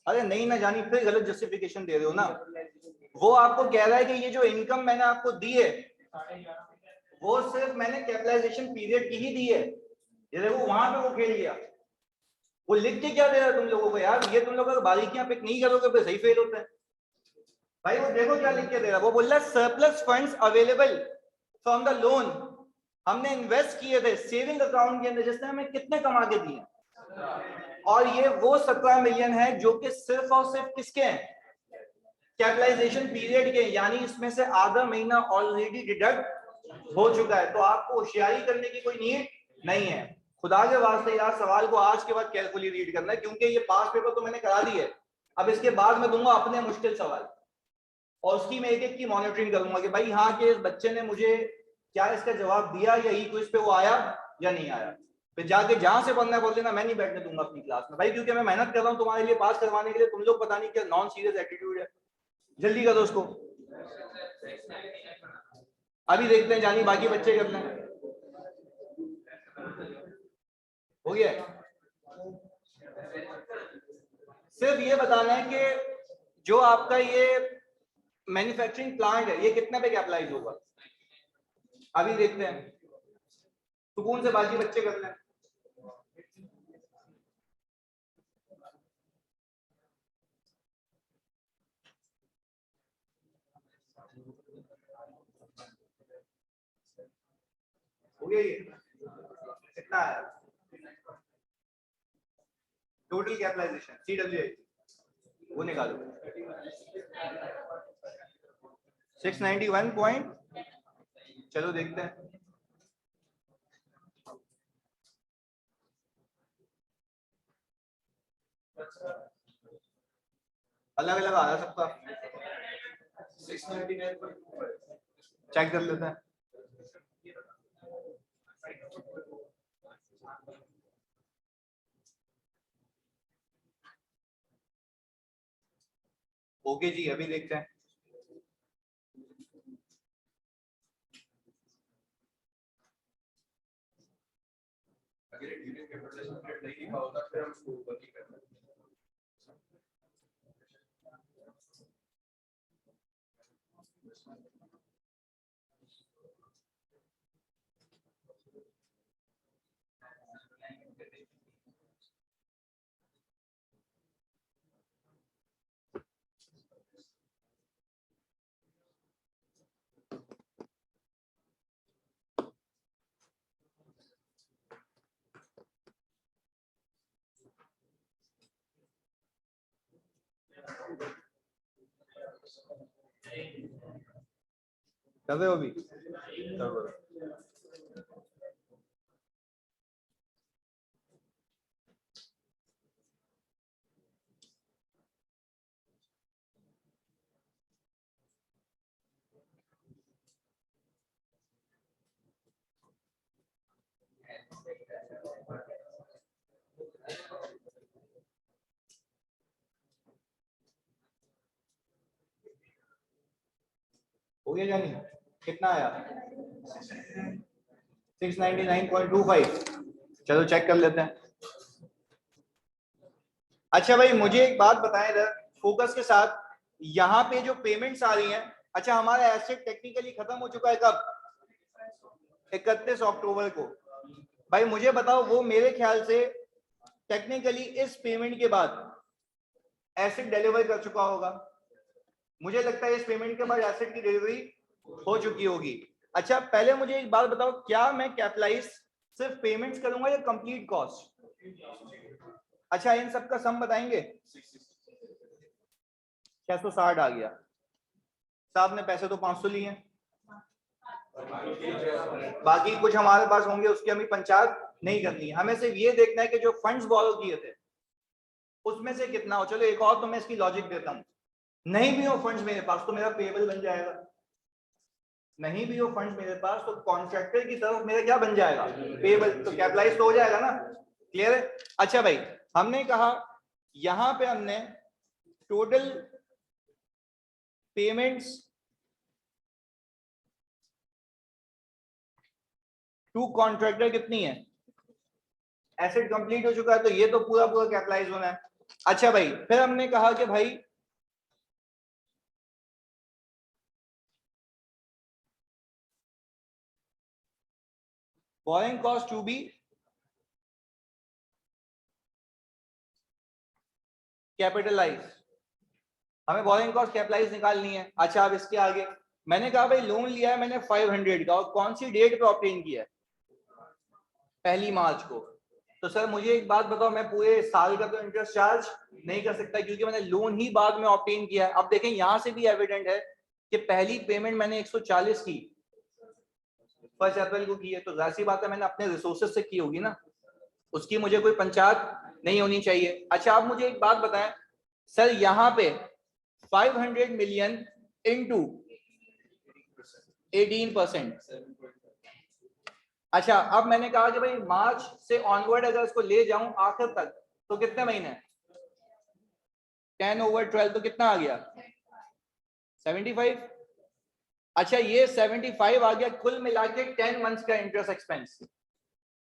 अरे नहीं ना जानी, फिर गलत जस्टिफिकेशन दे रहे हो ना। वो आपको कह रहा है कि ये जो इनकम मैंने आपको दी है वो सिर्फ मैंने कैपिटलाइजेशन पीरियड की ही दी है। ये देखो वहां पे वो खेल गया, वो लिख के क्या दे रहा है तुम लोगों को यार, ये तुम लोग अगर बारीकियां पिक नहीं करोगे फिर सही फेल होता है। भाई वो देखो क्या लिख के दे रहा है, वो बोल रहा है surplus funds available from the loan. हमने इन्वेस्ट किए थे सेविंग अकाउंट के अंदर जिसने हमें कितने कमा के दिए, और ये वो 17 मिलियन है जो कि सिर्फ और सिर्फ किसके हैं, कैपिटलाइजेशन पीरियड के, यानी इसमें से आधा महीना ऑलरेडी डिडक्ट हो चुका है। तो आपको होशियारी करने की कोई नीड नहीं है। खुदा के वास्ते यार सवाल को आज के बाद केयरफुली रीड करना है, क्योंकि ये पास पेपर तो मैंने करा दी है। अब इसके बाद मैं दूंगा अपने मुश्किल सवाल और उसकी मैं एक एक की मॉनिटरिंग करूंगा कि भाई हाँ के इस बच्चे ने मुझे क्या इसका जवाब दिया या ई क्विज पे वो आया या नहीं आया। फिर जाके जहां से पढ़ना है बोल देना, मैं नहीं बैठने दूंगा अपनी क्लास में भाई, क्योंकि मैं मेहनत कर रहा हूँ तुम्हारे लिए पास करवाने के लिए। तुम लोग पता नहीं क्या नॉन सीरियस एटीट्यूड है। जल्दी करो उसको, अभी देखते हैं जानी बाकी बच्चे करते हैं। हो गया, सिर्फ ये बताना है कि जो आपका ये मैन्युफैक्चरिंग प्लांट है ये कितने पे कैपिटलाइज होगा, अभी देखते हैं। सुकून से बाकी बच्चे कर लें। हो गया, ये कितना है टोटल कैपिटलाइजेशन CWI, वो निकालो 691 पॉइंट। चलो देखते हैं, अलग अलग आ सकता, चेक कर लेते हैं। ओके जी, अभी देखते हैं। कर रहे हो अभी, हो गया जानी, कितना आया 699.25। चलो चेक कर लेते हैं। अच्छा भाई मुझे एक बात बताएं इधर फोकस के साथ, यहाँ पे जो पेमेंट्स आ रही हैं, अच्छा हमारा एसेट टेक्निकली खत्म हो चुका है कब, 31 अक्टूबर को। भाई मुझे बताओ वो मेरे ख्याल से टेक्निकली इस पेमेंट के बाद एसेट डिलीवर कर चुका होगा। मुझे लगता है इस पेमेंट के बाद एसेट की डिलीवरी हो चुकी होगी। अच्छा पहले मुझे एक बात बताओ, क्या मैं कैपिटलाइज सिर्फ पेमेंट्स करूंगा या कंप्लीट कॉस्ट। अच्छा इन सब का सम बताएंगे। 660 आ गया, साहब ने पैसे तो 500 लिए हैं, बाकी कुछ हमारे पास होंगे उसकी हमें पंचायत नहीं करनी है। हमें सिर्फ ये देखना है कि जो फंड्स बोरो किए थे उसमें से कितना हो। चलो एक और तो मैं इसकी लॉजिक देता हूँ, नहीं भी हो फंड्स मेरे पास तो मेरा पेबल बन जाएगा, नहीं भी हो फंड्स मेरे पास तो कॉन्ट्रैक्टर की तरफ मेरा क्या बन जाएगा, पेबल, तो कैपिटलाइज तो हो जाएगा ना। क्लियर है। अच्छा भाई, हमने कहा यहां पे हमने टोटल पेमेंट्स टू कॉन्ट्रैक्टर कितनी है, एसेट कंप्लीट हो चुका है, तो ये तो पूरा पूरा कैपिटलाइज होना है। अच्छा भाई, फिर हमने कहा कि भाई borrowing cost to be capitalize, हमें बोरिंग कॉस्ट कैपिटलाइज निकालनी है। अच्छा, अब इसके आगे मैंने कहा भाई लोन लिया है मैंने 500 का, और कौन सी डेट पे ऑब्टेन किया है, 1 मार्च को। तो सर मुझे एक बात बताओ, मैं पूरे साल का तो इंटरेस्ट चार्ज नहीं कर सकता क्योंकि मैंने लोन ही बाद में ऑब्टेन किया है। अब देखें यहां से भी एविडेंट है कि पहली पेमेंट मैंने 140 की 1 अप्रैल को की है, तो जाहिर सी बात है मैंने अपने रिसोर्सेज से की होगी ना, उसकी मुझे कोई पंचायत नहीं होनी चाहिए। अच्छा, आप मुझे एक बात बताएं सर, यहाँ पे 500 मिलियन इंटू 18%। अच्छा, अब मैंने कहा कि भाई मार्च से ऑनवर्ड अगर इसको ले जाऊं आखिर तक तो कितने महीने, 10/12 तो कितना आ गया, 75। अच्छा, ये 75 आ गया, कुल मिला के 10 मंथ्स का इंटरेस्ट एक्सपेंस,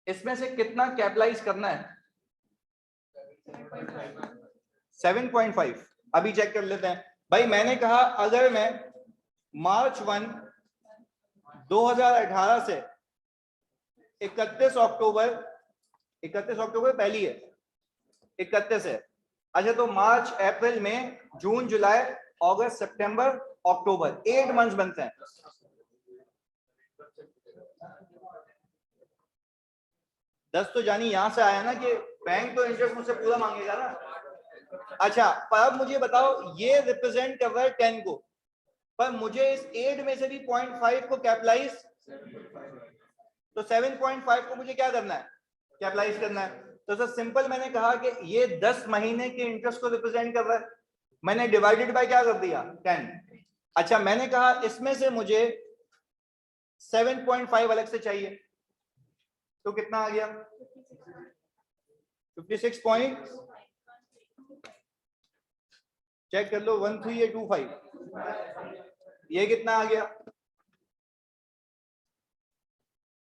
इसमें से कितना कैपिटलाइज करना है, 7.5। अभी चेक कर लेते हैं भाई। मैंने कहा अगर मैं मार्च 1 2018 से 31 अक्टूबर, 31 अक्टूबर पहली है, 31 है। अच्छा, तो मार्च अप्रैल में जून जुलाई अगस्त सितंबर अक्टूबर 8 मंथ्स बनते हैं। दस तो जानी यहां से आया ना कि बैंक तो इंटरेस्ट मुझसे पूरा मांगेगा ना। अच्छा, पर अब मुझे बताओ ये रिप्रेजेंट कर रहा है 10 को, पर मुझे इस 8 में से भी 0.5 को कैपिटलाइज, तो 7.5 को मुझे क्या करना है, कैपिटलाइज करना है। तो सर सिंपल, मैंने कहा कि ये 10 महीने के इंटरेस्ट को रिप्रेजेंट कर रहा है, मैंने डिवाइडेड बाय क्या कर दिया, 10। अच्छा, मैंने कहा इसमें से मुझे 7.5 अलग से चाहिए, तो कितना आ गया, 56 चेक कर लो, 1325, ये कितना आ गया,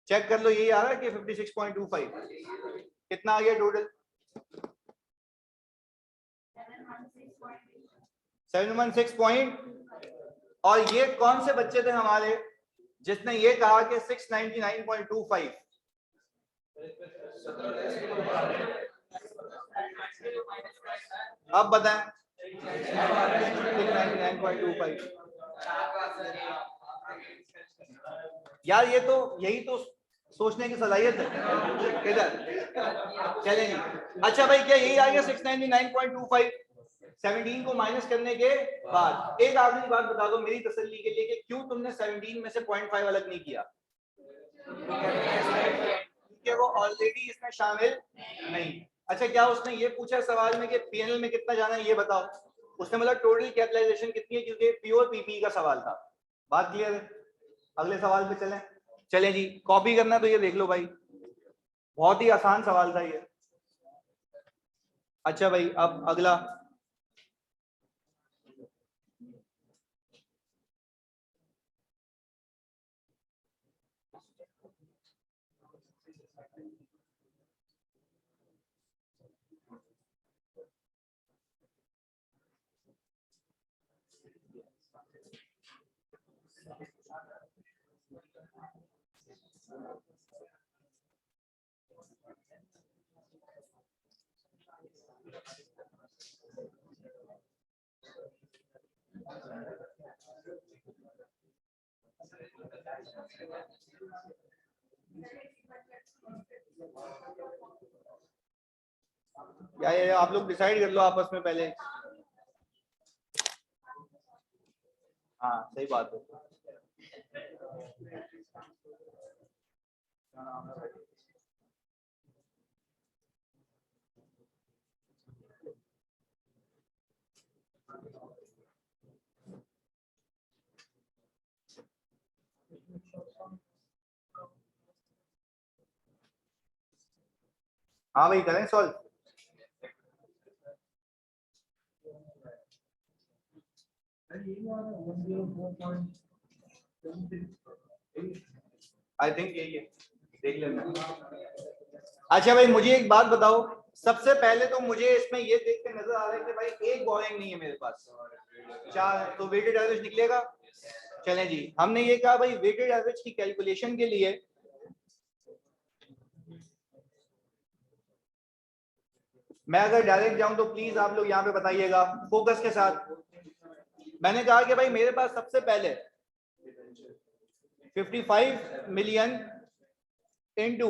चेक कर लो, यही आ रहा है कि 56.25 कितना आ गया टोटल, 716 पॉइंट। और ये कौन से बच्चे थे हमारे जिसने ये कहा कि 699.25, अब बताएं 699.25। यार ये तो, यही तो सोचने की सलाहियत है, किधर चलेंगे। अच्छा भाई, क्या यही आ गया 699.25, 17 को माइनस करने के बाद। एक आखिरी बात बता दो मेरी तसल्ली के लिए कि क्यों तुमने 17 में से 0.5 अलग नहीं किया, क्योंकि वो ऑलरेडी इसमें शामिल नहीं। अच्छा, क्या उसने ये पूछा सवाल में कि पीएनएल में कितना जाना है, ये बताओ, उसने मतलब टोटल कैपिटलाइजेशन कितनी है, क्योंकि प्योर पीपी का सवाल था। बात क्लियर है। अगले सवाल पे चलें। चलें जी, कॉपी करना तो ये देख लो भाई, बहुत ही आसान सवाल था ये। अच्छा भाई, अब अगला, या आप लोग डिसाइड कर लो आपस में पहले। हाँ सही बात है। हाँ भाई करें सॉल्व। आई थिंक यही है, देख लेते हैं। अच्छा भाई मुझे एक बात बताओ, सबसे पहले तो मुझे इसमें ये देख के नजर आ रहा है कि भाई एक बोरिंग नहीं है मेरे पास, 4, तो वेटेड एवरेज निकलेगा। चलें जी, हमने ये कहा भाई वेटेड एवरेज की कैलकुलेशन के लिए मैं अगर डायरेक्ट जाऊं तो प्लीज आप लोग यहाँ पे बताइएगा फोकस के साथ। मैंने कहा कि भाई मेरे पास सबसे पहले 55 मिलियन इंटू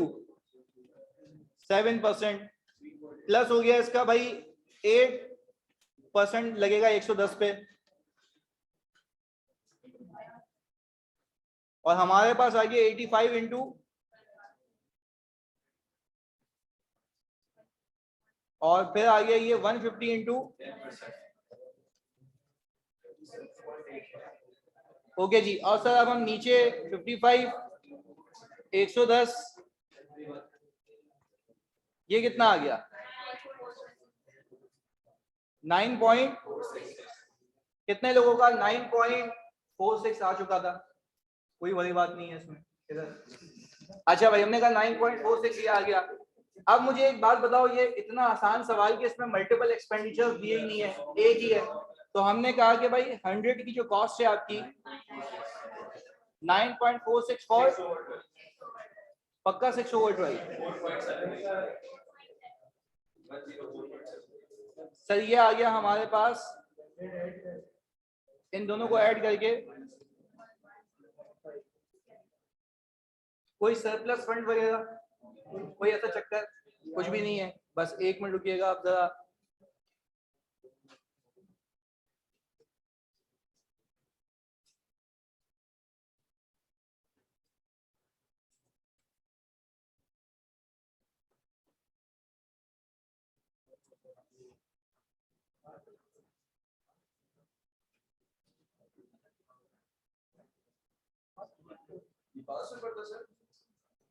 7% प्लस हो गया इसका भाई 8% लगेगा 110 पे, और हमारे पास आ गया 85 इंटू, और फिर आ गया ये 150 इंटू, ओके जी। और सर अब हम नीचे 55 110 ये कितना आ गया 9 कितने लोगों का 9.46 आ चुका था, कोई बड़ी बात नहीं है इसमें इधर। अच्छा भाई हमने कहा 9.46 ये आ गया। अब मुझे एक बात बताओ, ये इतना आसान सवाल कि इसमें मल्टीपल एक्सपेंडिचर दिए ही नहीं है, एक ही है, तो हमने कहा कि भाई 100 की जो कॉस्ट है आपकी 9.46 फॉर पक्का 6 ओवर 12। सर ये आ गया हमारे पास, इन दोनों को ऐड करके कोई सरप्लस फंड वगैरह कोई ऐसा चक्कर कुछ भी नहीं है। बस 1 मिनट रुकिएगा आप जरा।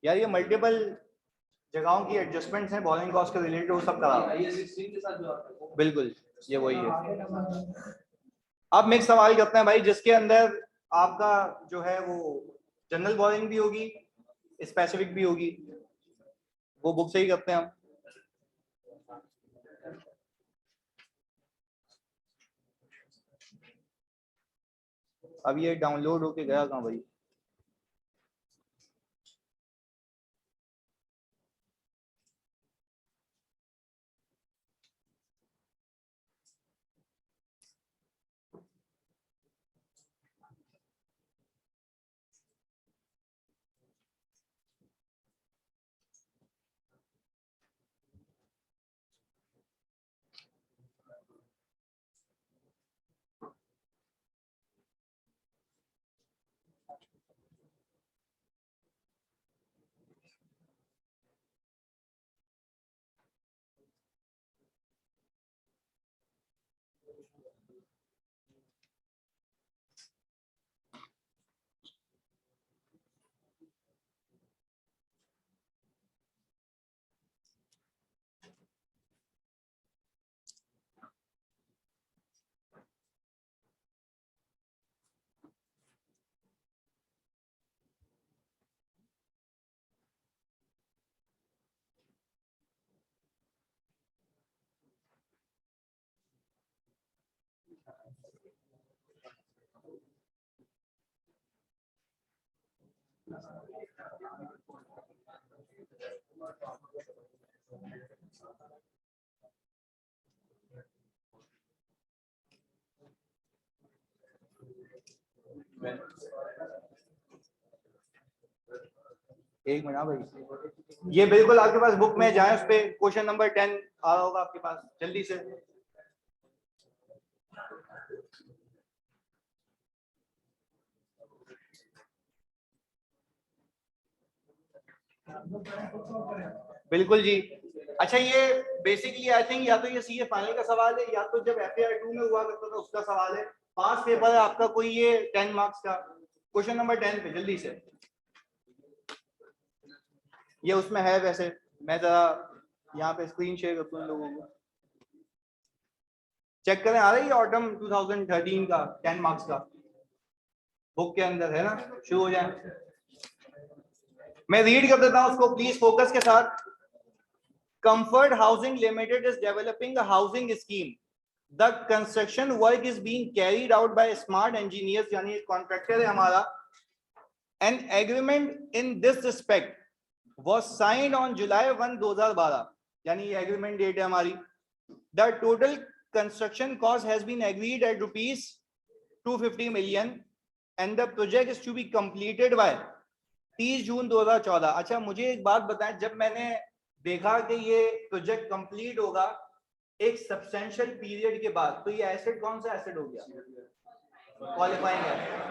यार ये मल्टीपल जगहों की एडजस्टमेंट्स हैं बोरिंग कॉस्ट के रिलेटेड, वो सब करा बिल्कुल ये वही है। अब मिक्स सवाल करते हैं भाई जिसके अंदर आपका जो है वो जनरल बोरिंग भी होगी स्पेसिफिक भी होगी, वो बुक से ही करते हैं हम। अब ये डाउनलोड होके गया कहाँ भाई, एक मिनट भाई, ये बिल्कुल आपके पास बुक में जाए उस पे क्वेश्चन नंबर 10 आ रहा होगा आपके पास, जल्दी से। बिल्कुल जी। अच्छा ये बेसिकली आई थिंक या तो ये सीए फाइनल का सवाल है या तो जब एफएआर 2 में हुआ करता था उसका सवाल है। पास पेपर है आपका कोई ये 10 मार्क्स का, क्वेश्चन नंबर 10 पे जल्दी से। ये उसमें है वैसे, मैं जरा यहाँ पे स्क्रीन शेयर करता हूँ लोगों को, चेक करें आ रही है ऑटम 2013 का 10 मार्क्स का बुक के अंदर है ना, शुरू हो जाए। मैं रीड कर देता हूँ उसको प्लीज फोकस के साथ। Comfort Housing Limited is developing a housing scheme. The construction work is being carried out by smart engineers, यानी कॉन्ट्रैक्टर है हमारा. An agreement in this respect was signed on July 1, 2012. यानी ये agreement date है हमारी. The total construction cost has been agreed at rupees 250 million and the project is to be completed by 30 जून 2014. अच्छा मुझे एक बात बताएं, जब मैंने देखा कि ये प्रोजेक्ट कंप्लीट होगा एक सब्सटेंशियल पीरियड के बाद, तो ये एसेट कौन सा एसेट हो गया?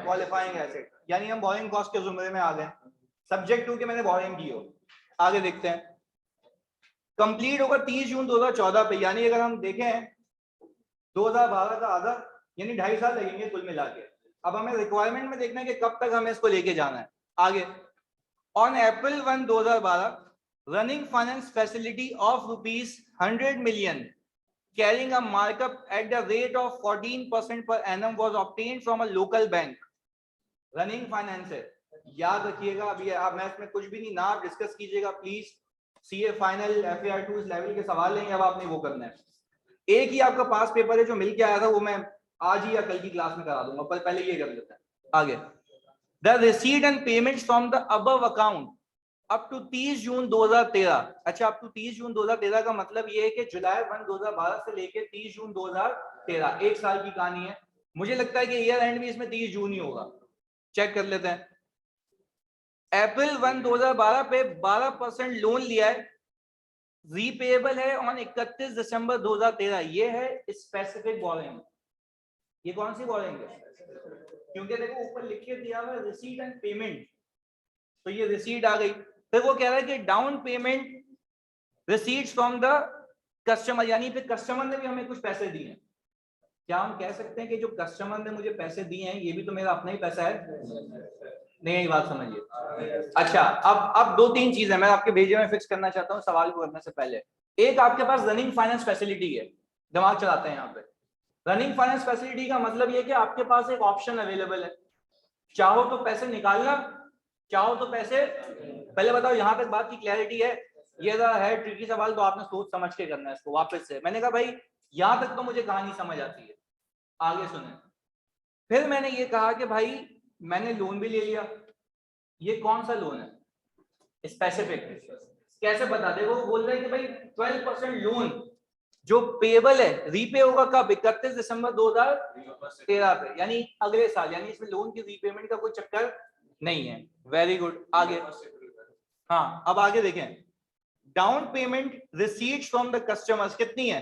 क्वालिफाइंग एसेट, यानी हम बोरिंग कॉस्ट के जुमरे में आ गए, सब्जेक्ट टू के मैंने बोरिंग की हो। आगे देखते हैं, कंप्लीट होगा 30 जून 2014 पे, यानी अगर हम देखें 2012 का आधा, यानी 2.5 साल लगेंगे कुल मिला के। अब हमें रिक्वायरमेंट में देखना है कि कब तक हमें इसको लेके जाना है। आगे, on April 1, 2012 running finance facility of rupees 100 million carrying a markup at the rate of 14% per annum was obtained from a local bank. Running finance है, याद रखिएगा। अभी आप मैथ्स में कुछ भी नहीं ना आप डिस्कस कीजिएगा प्लीज, सीए फाइनल FAR2 इस लेवल के सवाल लेंगे, अब आपने वो करना है। एक ही आपका पास पेपर है जो मिल के आया था, वो मैं आज ही या कल की क्लास में करा दूंगा, पर पहले ये कर लेते हैं। आगे, the receipt and payments from the above account up to 30 June 2013। अच्छा, अप टू 30 जून 2013 का मतलब ये है कि जुलाई 1, 2012 से लेके 30 जून 2013 एक साल की कहानी है। मुझे लगता है कि ईयर एंड भी इसमें 30 जून ही होगा, चेक कर लेते हैं। अप्रैल 1, 2012 पे 12% लोन लिया है, रीपेएबल है ऑन 31 दिसंबर 2013। ये है स्पेसिफिक बोरिंग। ये कौन सी बोरिंग है? क्योंकि देखो ऊपर लिख के दिया हुआ है रिसीट एंड पेमेंट, तो ये रिसीट आ गई। फिर वो कह रहा है कि down payment receipts from the customer, यानी फिर कस्टमर ने भी हमें कुछ पैसे दिए हैं। क्या हम कह सकते हैं कि जो कस्टमर ने मुझे पैसे दिए हैं ये भी तो मेरा अपना ही पैसा है? नहीं, ये बात समझिए। अच्छा, अब 2-3 चीजें मैं आपके भेजे में फिक्स करना चाहता हूँ सवाल को करने से पहले। एक, आपके पास रनिंग फाइनेंस फैसिलिटी है, दिमाग चलाते हैं यहाँ पे। रनिंग फाइनेंस फैसिलिटी का मतलब ये कि आपके पास एक ऑप्शन अवेलेबल है, चाहो तो पैसे निकालना, चाहो तो पैसे। पहले बताओ यहां तक बात की क्लैरिटी है? ये है ट्रिकी सवाल, तो आपने सोच समझ के करना है इसको। वापस से मैंने कहा भाई यहां तक तो मुझे कहानी समझ आती है, आगे सुने। फिर मैंने ये कहा कि भाई मैंने लोन भी ले लिया, ये कौन सा लोन है? स्पेसिफिक। कैसे बता दे? वो बोल रहे हैं कि भाई 12% लोन जो पेएबल है, रीपे होगा कब? 31 दिसंबर 2013 पे, यानी अगले साल, यानी इसमें लोन की रीपेमेंट का कोई चक्कर नहीं है। Very good. आगे, हाँ अब आगे देखें, down payment receipts from the customers कितनी है?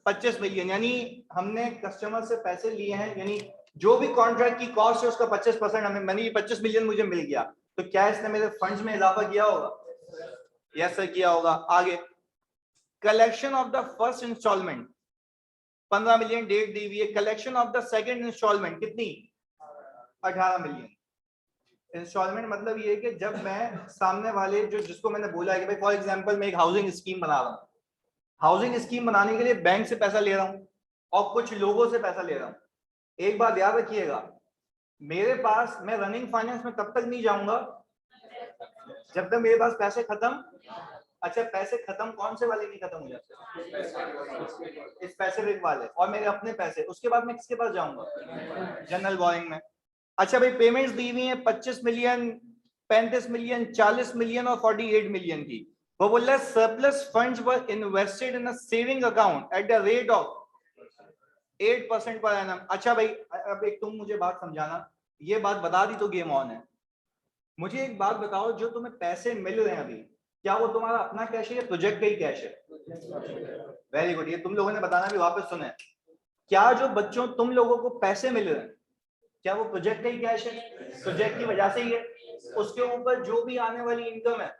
25 मिलियन, यानी हमने कस्टमर से पैसे लिए हैं, यानी जो भी कॉन्ट्रैक्ट की कॉस्ट है उसका 25% हमें, मैंने 25 मिलियन मुझे मिल गया, तो क्या इसने मेरे फंड्स में इजाफा किया होगा? यस सर, किया होगा। आगे, collection of the first instalment 15 million date दी हुई है, collection of the second instalment कितनी? 18 मिलियन। इंस्टॉलमेंट मतलब ये है कि जब मैं सामने वाले जो जिसको मैंने बोला है कि भाई फॉर एग्जांपल मैं एक हाउसिंग स्कीम बना रहा हूँ, हाउसिंग स्कीम बनाने के लिए बैंक से पैसा ले रहा हूँ और कुछ लोगों से पैसा ले रहा हूँ। एक बात याद रखिएगा, मेरे पास, मैं रनिंग फाइनेंस में तब तक नहीं जाऊंगा जब तक मेरे पास पैसे खत्म। अच्छा, पैसे खत्म कौन से वाले नहीं खत्म हो जाते? स्पेसिफिक वाले, और मेरे अपने पैसे। उसके बाद मैं किसके पास जाऊंगा? जनरल बोरिंग में। अच्छा भाई, पेमेंट्स दी हुई है 25 मिलियन, 35 मिलियन, 40 मिलियन और 48 मिलियन की। वो बोल रहा है surplus funds were invested in a saving account at the rate of 8% per annum. अच्छा भाई, अब एक तुम मुझे बात समझाना, ये बात बता दी तो गेम ऑन है। मुझे एक बात बताओ, जो तुम्हें पैसे मिल रहे हैं अभी, क्या वो तुम्हारा अपना कैश है या प्रोजेक्ट का ही कैश है? वेरी गुड, ये तुम लोगों ने बताना भी, वापस सुने। क्या जो बच्चों तुम लोगों को पैसे मिल रहे हैं, क्या वो प्रोजेक्ट का ही कैश है? प्रोजेक्ट की वजह से ही है। उसके ऊपर जो भी आने वाली इनकम है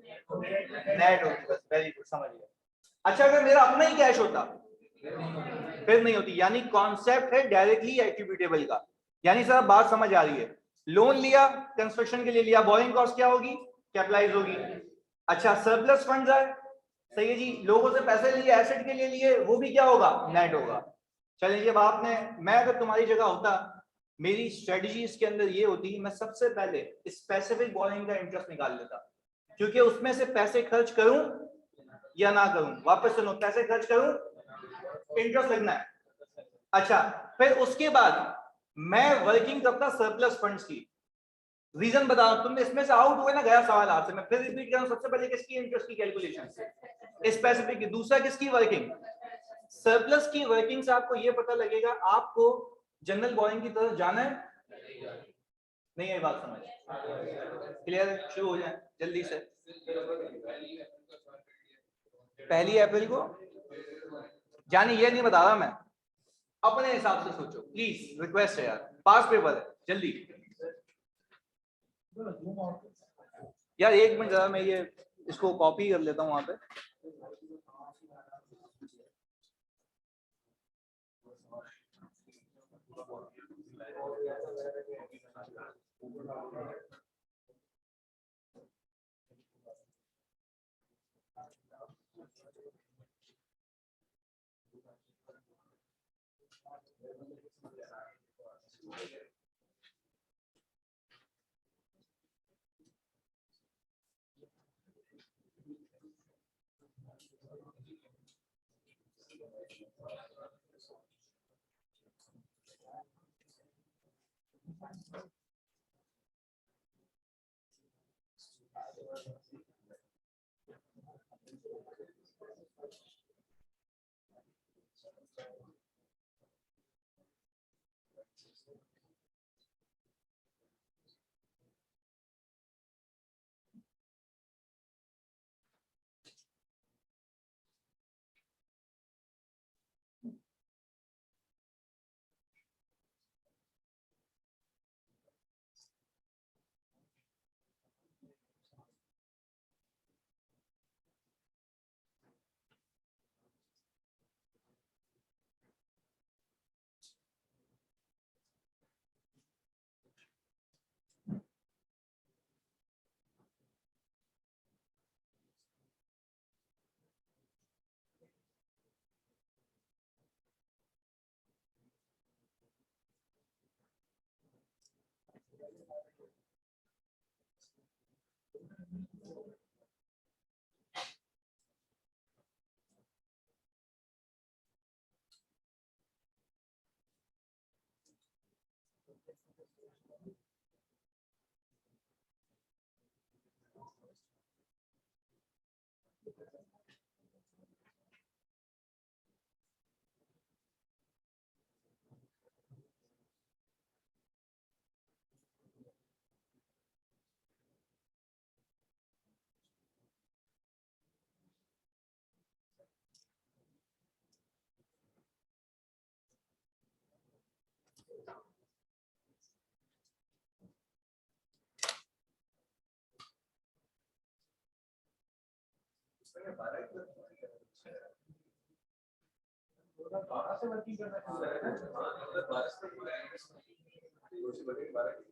नेट होती है। वेरी गुड, समझ गया। अच्छा, अगर मेरा अपना ही कैश होता फिर नहीं होती, यानी कॉन्सेप्ट है डायरेक्टली एट्रीब्यूटेबल का। यानी सर बात समझ आ रही है, लोन लिया कंस्ट्रक्शन के लिए लिया, बोरिंग कॉस्ट क्या होगी? कैपिटलाइज होगी। अच्छा, सरप्लस फंड्स आए, सही है जी, लोगों से पैसे लिए, एसेट के लिए लिए, वो भी क्या होगा, नेट होगा। चलिए जब आपने, मैं अगर तुम्हारी जगह होता, मेरी स्ट्रेटजी इसके अंदर ये होती, मैं सबसे पहले स्पेसिफिक बोरोइंग का इंटरेस्ट निकाल लेता, क्योंकि उसमें से पैसे खर्च करूं या ना करूं, वापस सुनो, पैसे खर्च करूं, इंटरेस्ट लगना है। अच्छा, फिर उसके बाद मैं वर्किंग करता सरप्लस फंड्स की। रीजन बताओ, तुमने इसमें से आउट हुए ना, गया सवाल हाथ से, मैं फिर रिपीट कर रहा हूं, सबसे पहले किसकी, इंटरेस्ट की कैलकुलेशन से, स्पेसिफिक की। दूसरा किसकी, वर्किंग। सरप्लस की वर्किंग से आपको ये पता लगेगा आपको जनरल बोरिंग की तरफ जाना है, नहीं है बात समझ, क्लियर, शुरू हो जाए जल्दी से। 1 अप्रैल को जानी, ये नहीं बता रहा मैं, अपने हिसाब से सोचो प्लीज, रिक्वेस्ट है यार, पास पेपर है, जल्दी यार, 1 मिनट जरा, मैं ये इसको कॉपी कर लेता हूँ वहां पे।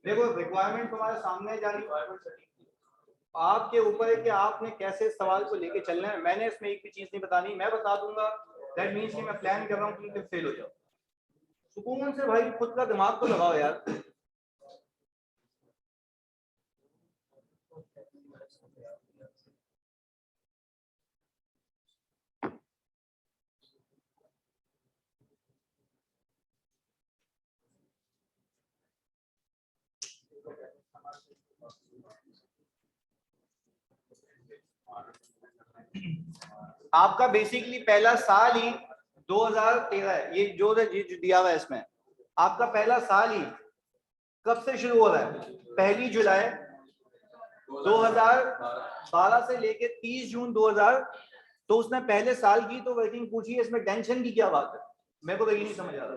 देखो रिक्वायरमेंट तुम्हारे सामने जानी, आपके ऊपर है कि आपने कैसे सवाल को लेके चलना है। मैंने इसमें एक भी चीज नहीं बतानी, मैं बता दूंगा, दैट मींस कि मैं प्लान कर रहा हूँ कि फेल हो जाओ। सुकून से भाई खुद का दिमाग तो लगाओ यार। आपका बेसिकली पहला साल ही 2013 है, ये जो दिया हुआ है इसमें, आपका पहला साल ही कब से शुरू हो रहा है, 1 जुलाई 2012 से लेके 30 जून 2000, तो उसने पहले साल की तो वर्किंग पूछी है, इसमें टेंशन की क्या बात है, मेरे को तो ये नहीं समझ आ रहा।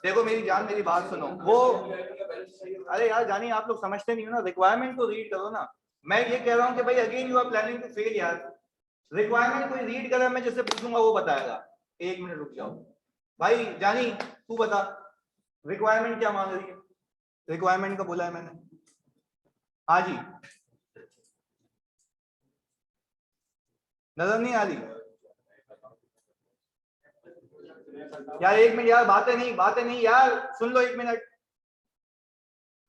देखो मेरी जान, मेरी बात सुनो, वो अरे यार जानी, आप लोग समझते नहीं हो ना, रिक्वायरमेंट को रीड करो ना। मैं ये कह रहा हूँ कि भाई again you are planning to fail यार, रिक्वायरमेंट कोई रीड करा, मैं जैसे पूछूंगा वो बताएगा। 1 मिनट रुक जाओ भाई, जानी तू बता रिक्वायरमेंट क्या मांग रही है, रिक्वायरमेंट का बोला है मैंने, हाँ जी नजर नहीं आ रही यार? एक मिनट यार, बातें नहीं यार, सुन लो 1 मिनट।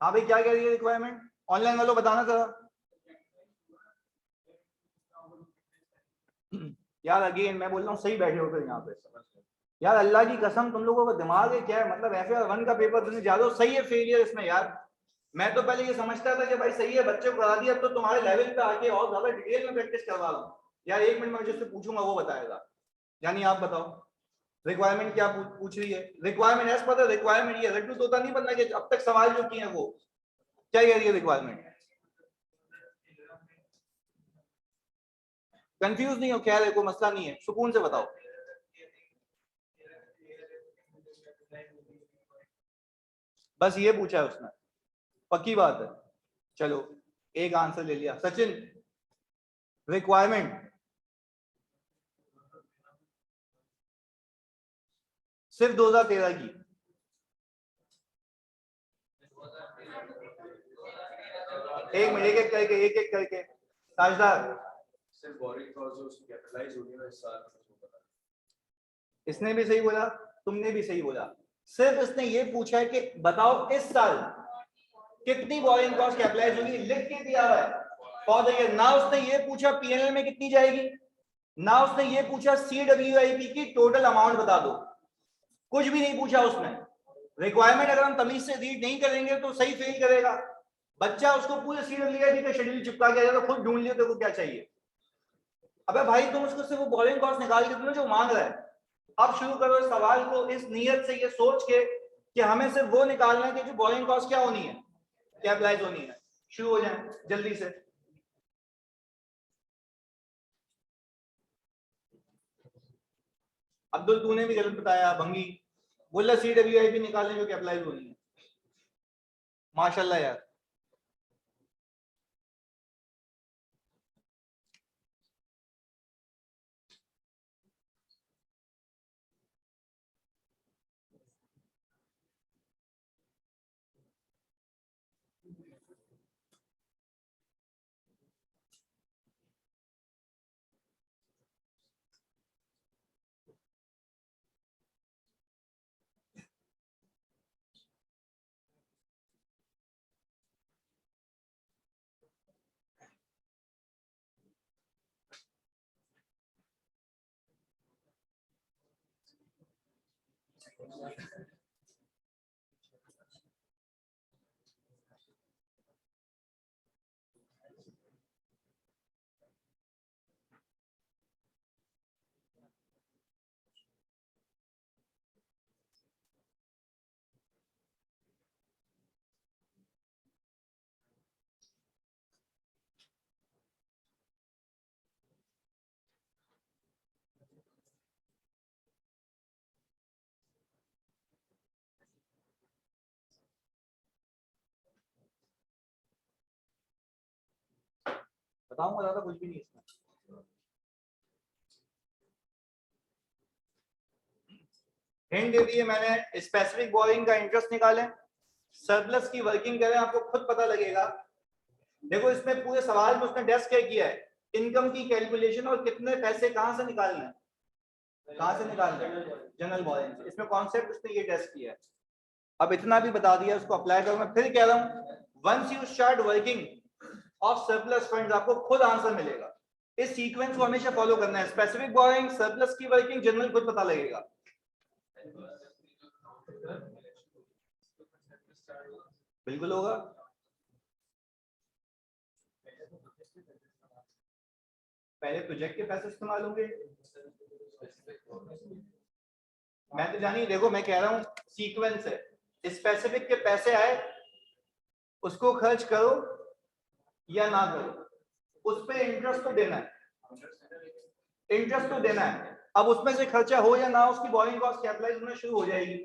हाँ भाई, क्या कह रही है रिक्वायरमेंट? ऑनलाइन वालों बताना जरा। यार अगेन मैं बोल रहा हूँ, सही बैठे हो फिर यहाँ पे। यार अल्लाह की कसम, तुम लोगों का दिमाग है क्या है? मतलब FAR 1 का पेपर तुमने ज्यादा सही है, फेलियर इसमें यार। मैं तो पहले ये समझता था कि भाई सही है, बच्चे को करा दिया, तो तुम्हारे लेवल पे आके और ज्यादा डिटेल में प्रैक्टिस करवा रहा हूँ। यार 1 मिनट में जिससे पूछूंगा वो बताएगा। यानी आप बताओ रिक्वायरमेंट क्या पूछ रही है? रिक्वायरमेंट एज पर रिक्वायरमेंट, ये रट्टू तोता नहीं बनना कि अब तक सवाल जो किए हैं वो क्या कह रही है रिक्वायरमेंट। कंफ्यूज नहीं हो, खैर है, कोई मसला नहीं है, सुकून से बताओ। बस ये पूछा है उसने, पक्की बात है। चलो एक आंसर ले लिया। सचिन, रिक्वायरमेंट सिर्फ 2013 की। एक मिनट, एक एक करके ताजदार। सिर्फ बोरिंग कॉज उसकी कैपिटलाइज होगी ना इस साल। इसने भी सही बोला, तुमने भी सही बोला। सिर्फ इसने ये पूछा है कि बताओ इस साल कितनी बोरिंग कॉस्ट कैपिटलाइज होगी, लिख के दिया हुआ है फॉर द ईयर। ना उसने ये पूछा पीएनएल में कितनी जाएगी, ना उसने ये पूछा CWIP की टोटल अमाउंट बता दो, कुछ भी नहीं पूछा उसने। रिक्वायरमेंट अगर हम तमीज से रीड नहीं करेंगे तो सही फेल करेगा बच्चा। उसको पूरे CWIP का शेड्यूल चिपका के तो खुद ढूंढ लियो तेरे को क्या चाहिए। अबे भाई तुम उसको सिर्फ वो बोरिंग कॉस्ट निकाल के दो जो मांग रहा है। अब शुरू करो इस सवाल को इस नियत से, ये सोच के कि हमें सिर्फ वो निकालना है कि जो बोरिंग कॉस्ट क्या होनी है, कैपिटलाइज होनी है। शुरू हो जाए जल्दी से। अब्दुल तूने भी गलत बताया, भंगी बोला CWIP निकालने जो कैपिटलाइज होनी है। माशाल्लाह यार। बताऊंगा ज्यादा कुछ भी नहीं इसमें। हिंट दे दिए मैंने, स्पेसिफिक बोरिंग का इंटरेस्ट निकालें, सरप्लस की वर्किंग करें, आपको खुद पता लगेगा। देखो इसमें पूरे सवाल में उसने डेस्क क्या किया है, इनकम की कैलकुलेशन और कितने पैसे कहां से निकालने हैं, कहां से निकालने हैं, जनरल बोरिंग। इसमें कॉन्सेप्ट उसने ये डेस्क किया है। अब इतना भी बता दिया, उसको अप्लाई करो। मैं फिर कह रहा हूं, once you start working of surplus funds आपको खुद आंसर मिलेगा। इस सीक्वेंस को हमेशा फॉलो करना है, स्पेसिफिक बोरिंग, सरप्लस की वर्किंग, जनरल खुद पता लगेगा। बिल्कुल होगा। पहले प्रोजेक्ट के पैसे इस्तेमाल होंगे। मैं तो जानी, देखो मैं कह रहा हूं सीक्वेंस है, स्पेसिफिक के पैसे आए उसको खर्च करो या ना करो, उस पे इंटरेस्ट तो देना है, इंटरेस्ट तो देना है। अब उसमें से खर्चा हो या ना, उसकी बोरिंग कॉस्ट कैपिटलाइज होना शुरू हो जाएगी,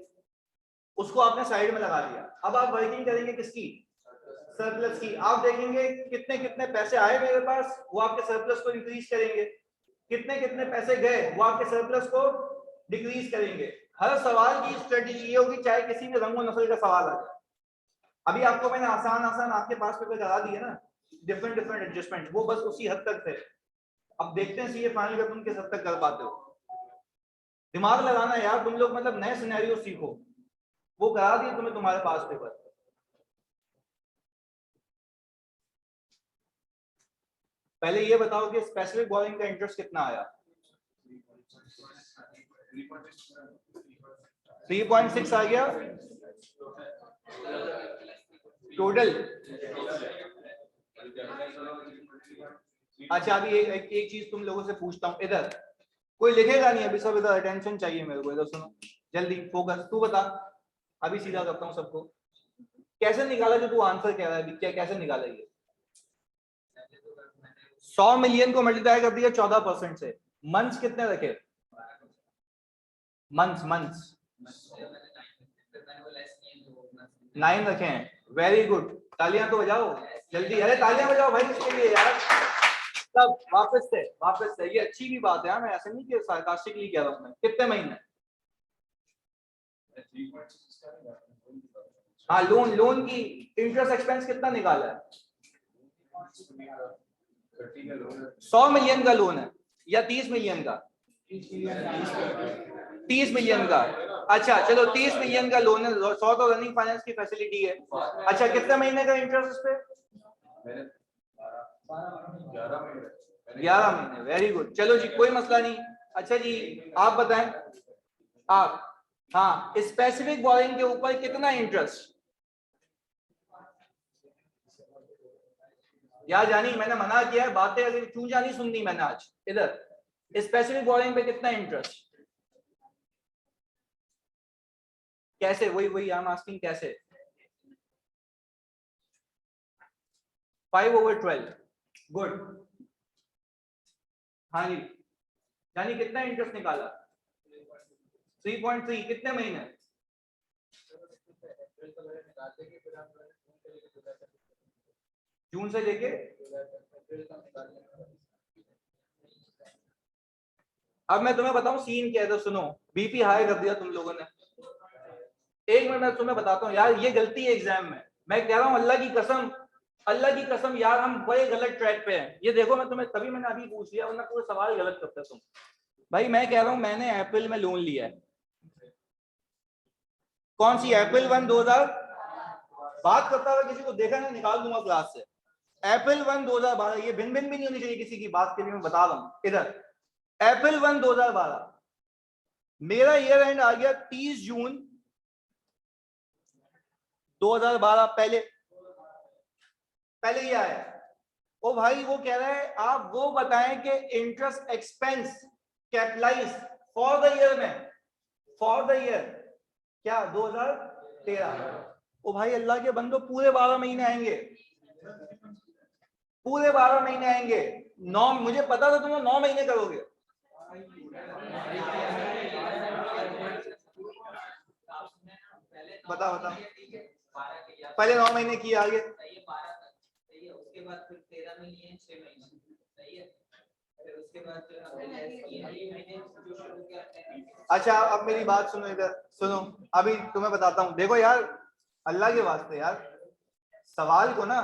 उसको आपने साइड में लगा दिया। अब आप वर्किंग करेंगे किसकी, सरप्लस की। आप देखेंगे कितने कितने पैसे आए मेरे पास, वो आपके सरप्लस को इंक्रीज करेंगे, कितने कितने पैसे गए वो आपके सरप्लस को डिक्रीज करेंगे। हर सवाल की स्ट्रेटेजी ये होगी, चाहे किसी भी रंग नस्ल का सवाल आ जाए। अभी आपको मैंने आसान आसान आपके पास पेपर करा दिए ना, डिफरेंट डिफरेंट एडजस्टमेंट, वो बस उसी हद तक थे। अब देखते हैं सीए फाइनल का तुम किस हद तक कर पाते हो। दिमाग लगाना यार तुम लोग, मतलब नए सिनेरियो सीखो। वो करा दिए तुम्हें तुम्हारे पास पेपर। पहले ये बताओ कि स्पेसिफिक बोरिंग का इंटरेस्ट कितना आया। 3.6 आ गया टोटल। अच्छा अभी एक चीज तुम लोगों से पूछता हूँ, इधर कोई लिखेगा नहीं अभी, सब इधर अटेंशन चाहिए मेरे को, इधर सुनो जल्दी फोकस। तू बता, अभी सीधा करता हूँ सबको। कैसे निकाला जो तू आंसर कह रहा है, क्या कैसे निकाला ये? 100 मिलियन को मल्टीप्लाई कर दिया 14% से। मंथ्स कितने रखे? मंथ्स 9 रखे हैं। वेरी गुड, तालियां तो बजाओ जल्दी, अरे तालियां बजाओ भाई इसके लिए यार। तब वापस से ये अच्छी भी बात है, मैं ऐसे नहीं कि सार्कास्टिकली कह रहा हूं। मैं कितने महीने? हाँ लोन की इंटरेस्ट एक्सपेंस कितना निकाला है? 100 मिलियन का लोन है या 30 मिलियन का? 30 मिलियन का। अच्छा चलो 30 मिलियन का लोन है, 100 तो रनिंग फाइनेंस की फैसिलिटी है। अच्छा कितने महीने का इंटरेस्ट उस पे? 11 महीने। वेरी गुड, चलो जी कोई मसला नहीं। अच्छा जी आप बताएं, आप हाँ स्पेसिफिक बोरिंग के ऊपर कितना इंटरेस्ट? यार जानी मैंने मना किया है, बातें अगर क्यों जानी सुननी मैंने आज। इधर स्पेसिफिक बोरिंग पे कितना इंटरेस्ट? कैसे? वही आई एम आस्किंग कैसे? 5/12। गुड। हाँ जी यानी कितना इंटरेस्ट निकाला? 3.3। कितने महीने? जून से लेके अब मैं तुम्हें बताऊं सीन क्या है, तो सुनो। बीपी हाई कर दिया तुम लोगों ने। एक मिनट मैं तुम्हें बताता हूँ यार, ये गलती है एग्जाम में। मैं कह रहा हूँ अल्लाह की कसम यार, हम बड़े गलत ट्रैक पे हैं। ये देखो मैं तुम्हें तभी मैंने अभी पूछ लिया, वरना पूरे सवाल गलत करते तुम। भाई मैं कह रहा हूँ मैंने अप्रैल में लोन लिया है। कौन सी? अप्रैल 1 2000। बात करता हुआ किसी को देखा ना निकाल दूंगा क्लास से। अप्रैल 1 2012। ये भिन्न भिन्न भी नहीं होनी चाहिए किसी की बात के लिए, मैं बता रहा हूँ। इधर अप्रैल 1 2012 मेरा ईयर एंड आ गया 30 जून 2012। पहले ये आया। ओ भाई वो कह रहा है आप वो बताएं कि interest expense capitalize for the year में, फॉर द ईयर क्या 2013। ओ भाई अल्लाह के बंदो पूरे 12 महीने आएंगे, पूरे 12 महीने आएंगे। 9 मुझे पता था तुम 9 महीने करोगे। बताओ पहले 9 महीने किए, आगे उसके बाद फिर 13 महीने 6 महीने सही है। फिर उसके बाद अच्छा अब मेरी बात सुनो, इधर सुनो। अभी तुम्हें बताता हूँ, देखो यार अल्लाह के वास्ते यार, सवाल को ना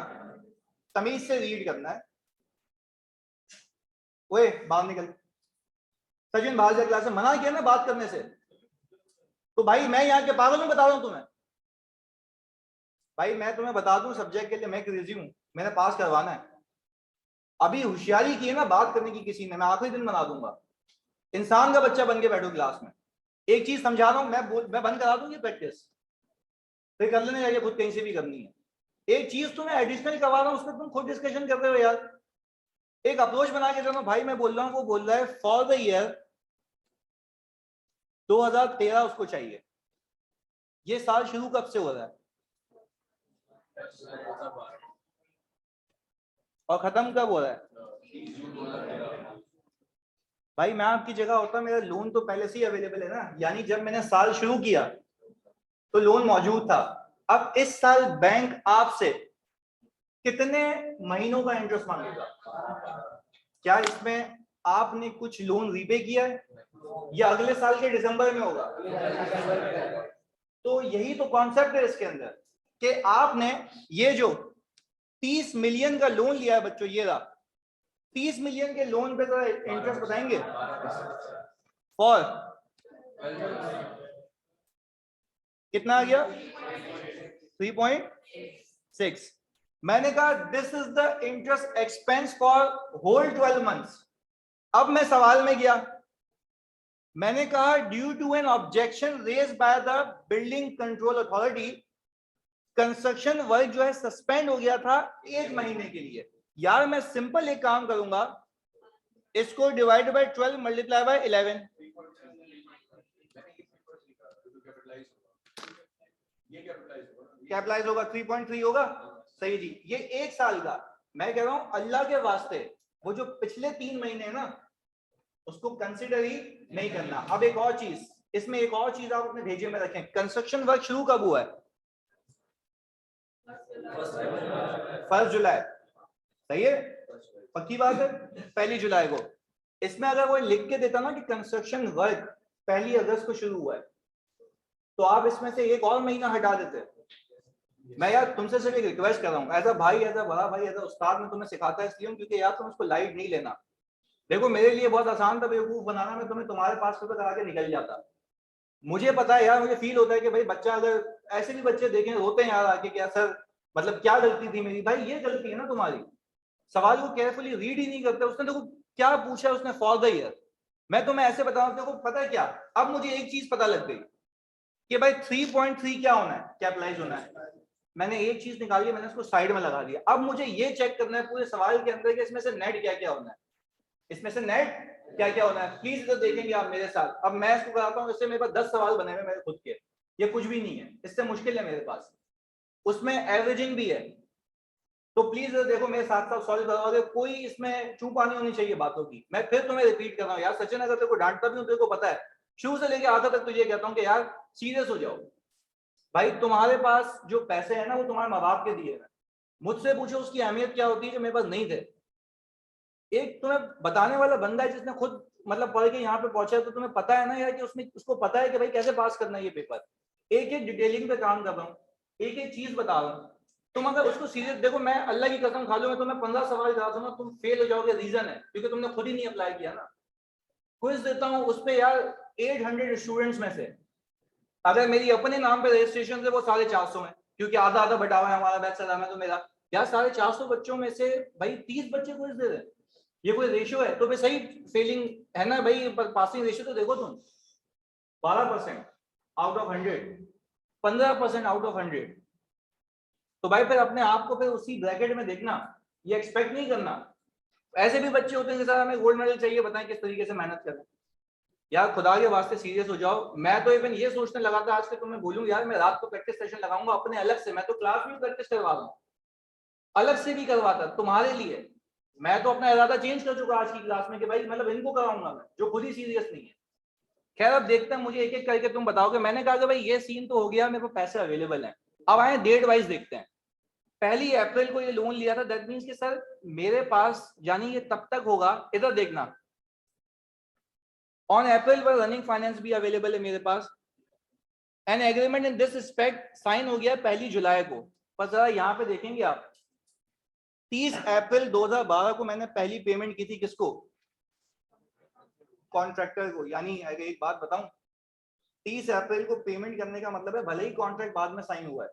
तमीज से रीड करना है। ओए बाहर निकल। सचिन बाहर जा, क्लास में मना किया ना बात करने से। तो भाई मैं यहाँ के पागल में बता रहा हूँ तुम्हें। भाई मैं तुम्हें बता दूं सब्जेक्ट के लिए मैं क्रेजी हूँ, मैंने पास करवाना है। अभी होशियारी की है ना बात करने की किसी ने, मैं आखिरी दिन बना दूंगा। इंसान का बच्चा बन के बैठो क्लास में। एक चीज समझा रहा हूं मैं बंद करा दूंगी प्रैक्टिस, फिर कर लेने जाइए खुद, कहीं से भी करनी है। एक चीज तुम्हें एडिशनल करवा रहा हूं, उसमें तुम खुद डिस्कशन कर रहे हो यार। एक अप्रोच बना के चलो भाई, मैं बोल रहा हूँ वो बोल रहा है फॉर द ईयर 2013 उसको चाहिए। ये साल शुरू कब से हो रहा है और खत्म कब हो रहा है? भाई मैं आपकी जगह होता, मेरा लोन तो पहले से ही अवेलेबल है ना। यानी जब मैंने साल शुरू किया तो लोन मौजूद था। अब इस साल बैंक आपसे कितने महीनों का इंटरेस्ट मांगेगा? क्या इसमें आपने कुछ लोन रीपे किया है या अगले साल के दिसंबर में होगा? तो यही तो कॉन्सेप्ट है इसके अंदर कि आपने ये जो 30 मिलियन का लोन लिया है बच्चों, ये रहा, 30 मिलियन के लोन पे जरा इंटरेस्ट बताएंगे फॉर कितना आ गया 3.6। मैंने कहा this is the interest expense for whole 12 months. अब मैं सवाल में गया, मैंने कहा due to an objection raise by the building control authority construction work जो है सस्पेंड हो गया था 1 महीने के लिए। यार मैं सिंपल एक काम करूंगा, इसको divide by 12 multiply by 11, capitalize होगा 3.3 होगा। सही जी, ये 1 साल का। मैं कह रहा हूं अल्लाह के वास्ते वो जो पिछले 3 महीने है ना उसको कंसिडर ही नहीं करना। अब एक और चीज, इसमें एक और चीज आप अपने भेजे में रखें, कंस्ट्रक्शन वर्क शुरू कब हुआ है? 1 जुलाई, सही है, पक्की बात है, 1 जुलाई को। इसमें अगर वो लिख के देता ना कि कंस्ट्रक्शन वर्क 1 अगस्त को शुरू हुआ है, तो आप इसमें से एक और महीना हटा देते। मैं यार तुमसे सिर्फ एक रिक्वेस्ट कर रहा हूँ, एज अ भाई, एज अ बड़ा भाई, एज अ उस्ताद, मैं तुम्हें सिखाता इसलिए हूँ क्योंकि यार तुम उसको लाइट नहीं लेना। देखो मेरे लिए बहुत आसान था बेवकूफ बनाना, मैं तुम्हें तुम्हारे 500 रुपए करा के निकल जाता। मुझे पता है यार, मुझे फील होता है कि भाई बच्चा, अगर ऐसे भी बच्चे देखें रोते हैं यार आके, क्या सर मतलब क्या गलती थी मेरी? भाई ये गलती है ना तुम्हारी, सवाल को केयरफुली रीड ही नहीं करते। उसने देखो क्या पूछा उसने, फॉर द ईयर। मैं तुम्हें ऐसे बताऊं, देखो पता है क्या, अब मुझे एक चीज पता लग गई कि भाई 3.3 क्या होना है, कैपिटलाइज होना है। मैंने एक चीज निकाली, मैंने उसको साइड में लगा दिया। अब मुझे ये चेक करना है पूरे सवाल के अंदर कि इसमें से नेट क्या क्या होना है, इसमें से नेट क्या क्या होना है। प्लीज इधर देखेंगे आप मेरे साथ। अब मैं इसको कराता हूँ, इससे मेरे पास 10 सवाल बने हुए मेरे खुद के, ये कुछ भी नहीं है, इससे मुश्किल है मेरे पास, उसमें एवरेजिंग भी है। तो प्लीज देखो मेरे साथ साथ सॉल्व करोगे, कोई इसमें चूपा नहीं होनी चाहिए बातों की। मैं फिर तुम्हें रिपीट कर रहा हूँ यार सचिन, अगर तेरे को डांटता भी हूँ, तेरे को पता है शुरू से लेके आधा तक तुझे कहता हूँ कि यार सीरियस हो जाओ। भाई तुम्हारे पास जो पैसे है ना वो तुम्हारे माँ बाप के दिए हैं। मुझसे पूछो उसकी अहमियत क्या होती है जो मेरे पास नहीं थे। एक तुम्हें बताने वाला बंदा है जिसने खुद मतलब पढ़ के यहाँ पे पहुंचा है, तो तुम्हें पता है ना यार कि उसमें उसको पता है कि भाई कैसे पास करना है ये पेपर। एक एक डिटेलिंग पे काम कर रहा हूँ, एक एक चीज बता रहा हूँ। तुम अगर उसको सीरियस देखो, मैं अल्लाह की कसम खा लो, मैं तुम्हें 15 सवाल करा दूंगा, तुम फेल हो जाओगे। रीजन है क्योंकि तुमने खुद ही नहीं अप्लाई किया ना। क्विज देता हूँ उस पे यार 800 स्टूडेंट्स में से अगर मेरी अपने नाम पे रजिस्ट्रेशन है वो 450 है, क्योंकि आधा आधा बटा हुआ है हमारा बैच सलाम है तो मेरा। यार 450 बच्चों में से भाई 30 बच्चे क्विज दे रहे हैं, ये कोई रेशियो है? तो फिर सही फेलिंग है ना भाई, पासिंग रेशियो तो देखो तुम 12% आउट ऑफ 100, 15% आउट ऑफ 100। तो भाई फिर अपने आप को फिर उसी ब्रैकेट में देखना, ये एक्सपेक्ट नहीं करना। ऐसे भी बच्चे होते हैं कि सर हमें गोल्ड मेडल चाहिए, बताएं किस तरीके से मेहनत करें। यार खुदा के वास्ते सीरियस हो जाओ। मैं तो इवन ये सोचने लगा था आज के तुम्हें बोलूं यार मैं रात को प्रैक्टिस सेशन लगाऊंगा अपने अलग से। मैं तो क्लास में प्रैक्टिस करवा रहा हूँ, अलग से भी करवाता तुम्हारे लिए। मैं तो अपना इरादा चेंज कर चुका आज की क्लास में कि भाई मतलब इनको कराऊंगा मैं जो खुद ही सीरियस नहीं है। खैर अब देखते हैं, मुझे एक एक करके तुम बताओगे। मैंने कहा कि भाई ये सीन तो हो गया, मेरे पास पैसे अवेलेबल हैं। अब आए डेट वाइज देखते हैं। 1 अप्रैल को ये लोन लिया था, दैट मीन्स कि सर मेरे पास यानी ये तब तक होगा, इधर देखना, ऑन अप्रैल पर रनिंग फाइनेंस भी अवेलेबल है मेरे पास। An agreement in this respect sign हो गया 1 जुलाई को। पर जरा यहाँ पे देखेंगे आप, 30 अप्रैल 2012 को मैंने पहली पेमेंट की थी, किसको? कॉन्ट्रैक्टर को। यानी अगर एक बात बताऊं, 30 अप्रैल को पेमेंट करने का मतलब है भले ही कॉन्ट्रैक्ट बाद में साइन हुआ है,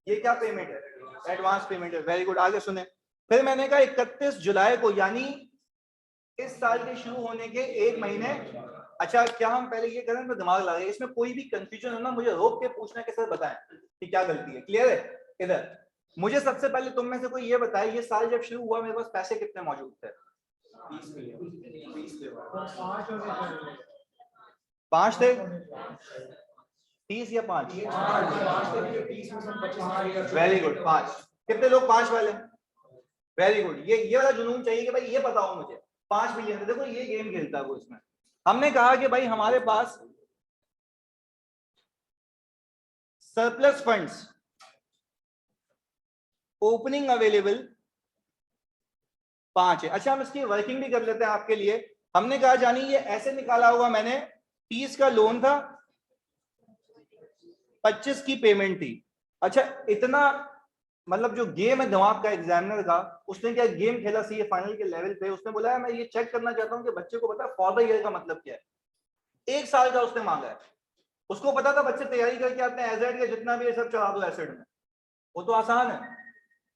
ये क्या पेमेंट है? एडवांस पेमेंट है। वेरी गुड, आगे सुने। फिर मैंने कहा 31 जुलाई को, यानी इस साल के शुरू होने के 1 महीने। अच्छा क्या हम पहले ये करें तो दिमाग लगा, इसमें कोई भी कंफ्यूजन हो ना मुझे रोक के पूछना कि सर बताएं कि क्या गलती है। क्लियर है? इधर मुझे सबसे पहले तुम में से कोई ये बताए, ये साल जब शुरू हुआ मेरे पास पैसे कितने मौजूद थे? 5 थे, 30 या 5? Very good, 5। कितने लोग 5 वाले? Very good. ये वाला जुनून चाहिए कि भाई ये बताओ मुझे 5 मिलियन। देखो ये गेम खेलता है वो। इसमें हमने कहा कि भाई हमारे पास सरप्लस फंड्स ओपनिंग अवेलेबल 5 है। अच्छा हम इसकी वर्किंग भी कर लेते हैं आपके लिए। हमने कहा जानी ये ऐसे निकाला हुआ मैंने, 30 का लोन था, 25 की पेमेंट थी। अच्छा इतना मतलब जो गेम है दिमाग का एग्जामिनर का, उसने क्या गेम खेला सीए फाइनल के लेवल पे, उसने बोला मैं ये चेक करना चाहता हूँ कि बच्चे को पता है फॉर द ईयर का मतलब क्या है। 1 साल का उसने मांगा है, उसको पता था बच्चे तैयारी करके आते हैं एजेड का जितना भी ये सब चढ़ा दो एसिड में, वो तो आसान है।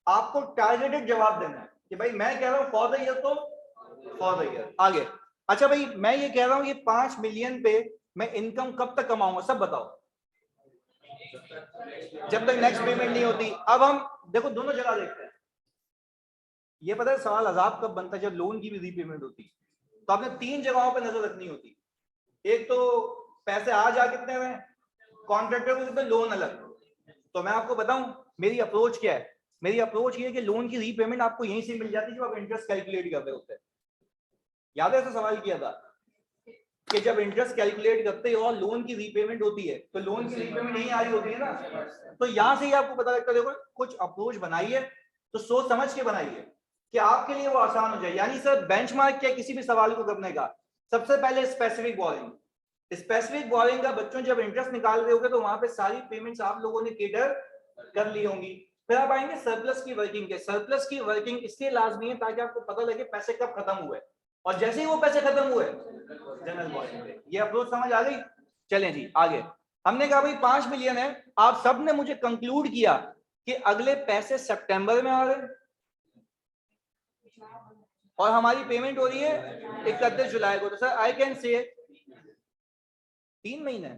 आपको टारगेटेड जवाब देना है कि भाई मैं कह रहा हूँ फॉर द ईयर तो फॉर द ईयर। आगे, अच्छा भाई मैं ये कह रहा हूँ ये 5 मिलियन पे मैं इनकम कब तक कमाऊंगा, सब बताओ। जब तक नेक्स्ट पेमेंट नहीं होती। अब हम देखो दोनों जगह देखते हैं। ये पता है सवाल अजाब कब बनता है, जब लोन की भी रीपेमेंट होती। तो आपने 3 जगहों पर नजर रखनी होती। एक तो पैसे आ जा कितने में, कॉन्ट्रैक्टर को कितने, लोन अलग। तो मैं आपको बताऊं मेरी अप्रोच क्या है। मेरी अप्रोच ये है कि लोन की रीपेमेंट आपको यहीं से मिल जाती है जब आप इंटरेस्ट कैलकुलेट कर रहे होते हैं। याद है ऐसा सवाल किया था कि जब इंटरेस्ट कैलकुलेट करते हो और लोन की रीपेमेंट होती है, तो लोन की रीपेमेंट यहीं आ रही होती है ना। तो यहां से ही आपको पता लगता है, देखो कुछ अप्रोच बनाइए तो सोच समझ के बनाइए कि आपके लिए वो आसान हो जाए। यानी सर बेंचमार्क क्या किसी भी सवाल को करने का, सबसे पहले स्पेसिफिक बोरिंग। स्पेसिफिक बोरिंग का बच्चों जब इंटरेस्ट निकाल रहे होगे तो वहां पे सारी पेमेंट्स आप लोगों ने केटर कर ली होंगी। फिर आप आएंगे सरप्लस की वर्किंग के। सरप्लस की वर्किंग इसलिए लाजमी है ताकि आपको पता लगे पैसे कब खत्म हुए, और जैसे ही वो पैसे खत्म हुए जनरल बोरिंग पे। ये अप्रोच समझ आ गई। चलें जी आगे। हमने कहा भाई 5 मिलियन है, आप सब ने मुझे कंक्लूड किया कि अगले पैसे सितंबर में आ रहे हैं और हमारी पेमेंट हो रही है 31 जुलाई को। तो सर आई कैन से 3 महीने,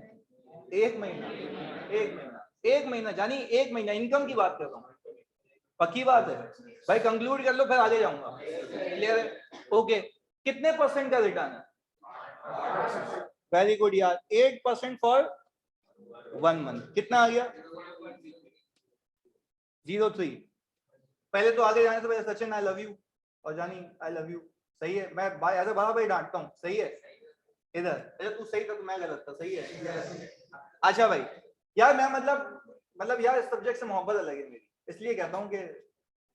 1 महीना, 1 महीना जानी 1 महीना इनकम की बात कर रहा हूँ। पक्की बात है भाई, कंक्लूड कर लो फिर आगे जाऊंगा। क्लियर है? ओके। कितने परसेंट का रिटर्न है? वेरी गुड यार, 8% फॉर 1 मंथ। कितना आ गया? 03। पहले तो आगे जाने से पहले सचिन आई लव यू और जानी आई लव यू। सही है, मैं भाई ऐसे बड़ा भाई डांटता हूँ। सही है इधर, अरे तू सही था तो मैं गलत था। सही है। अच्छा भाई यार मैं मतलब यार इस सब्जेक्ट से मोहब्बत अलग है मेरी, इसलिए कहता हूँ कि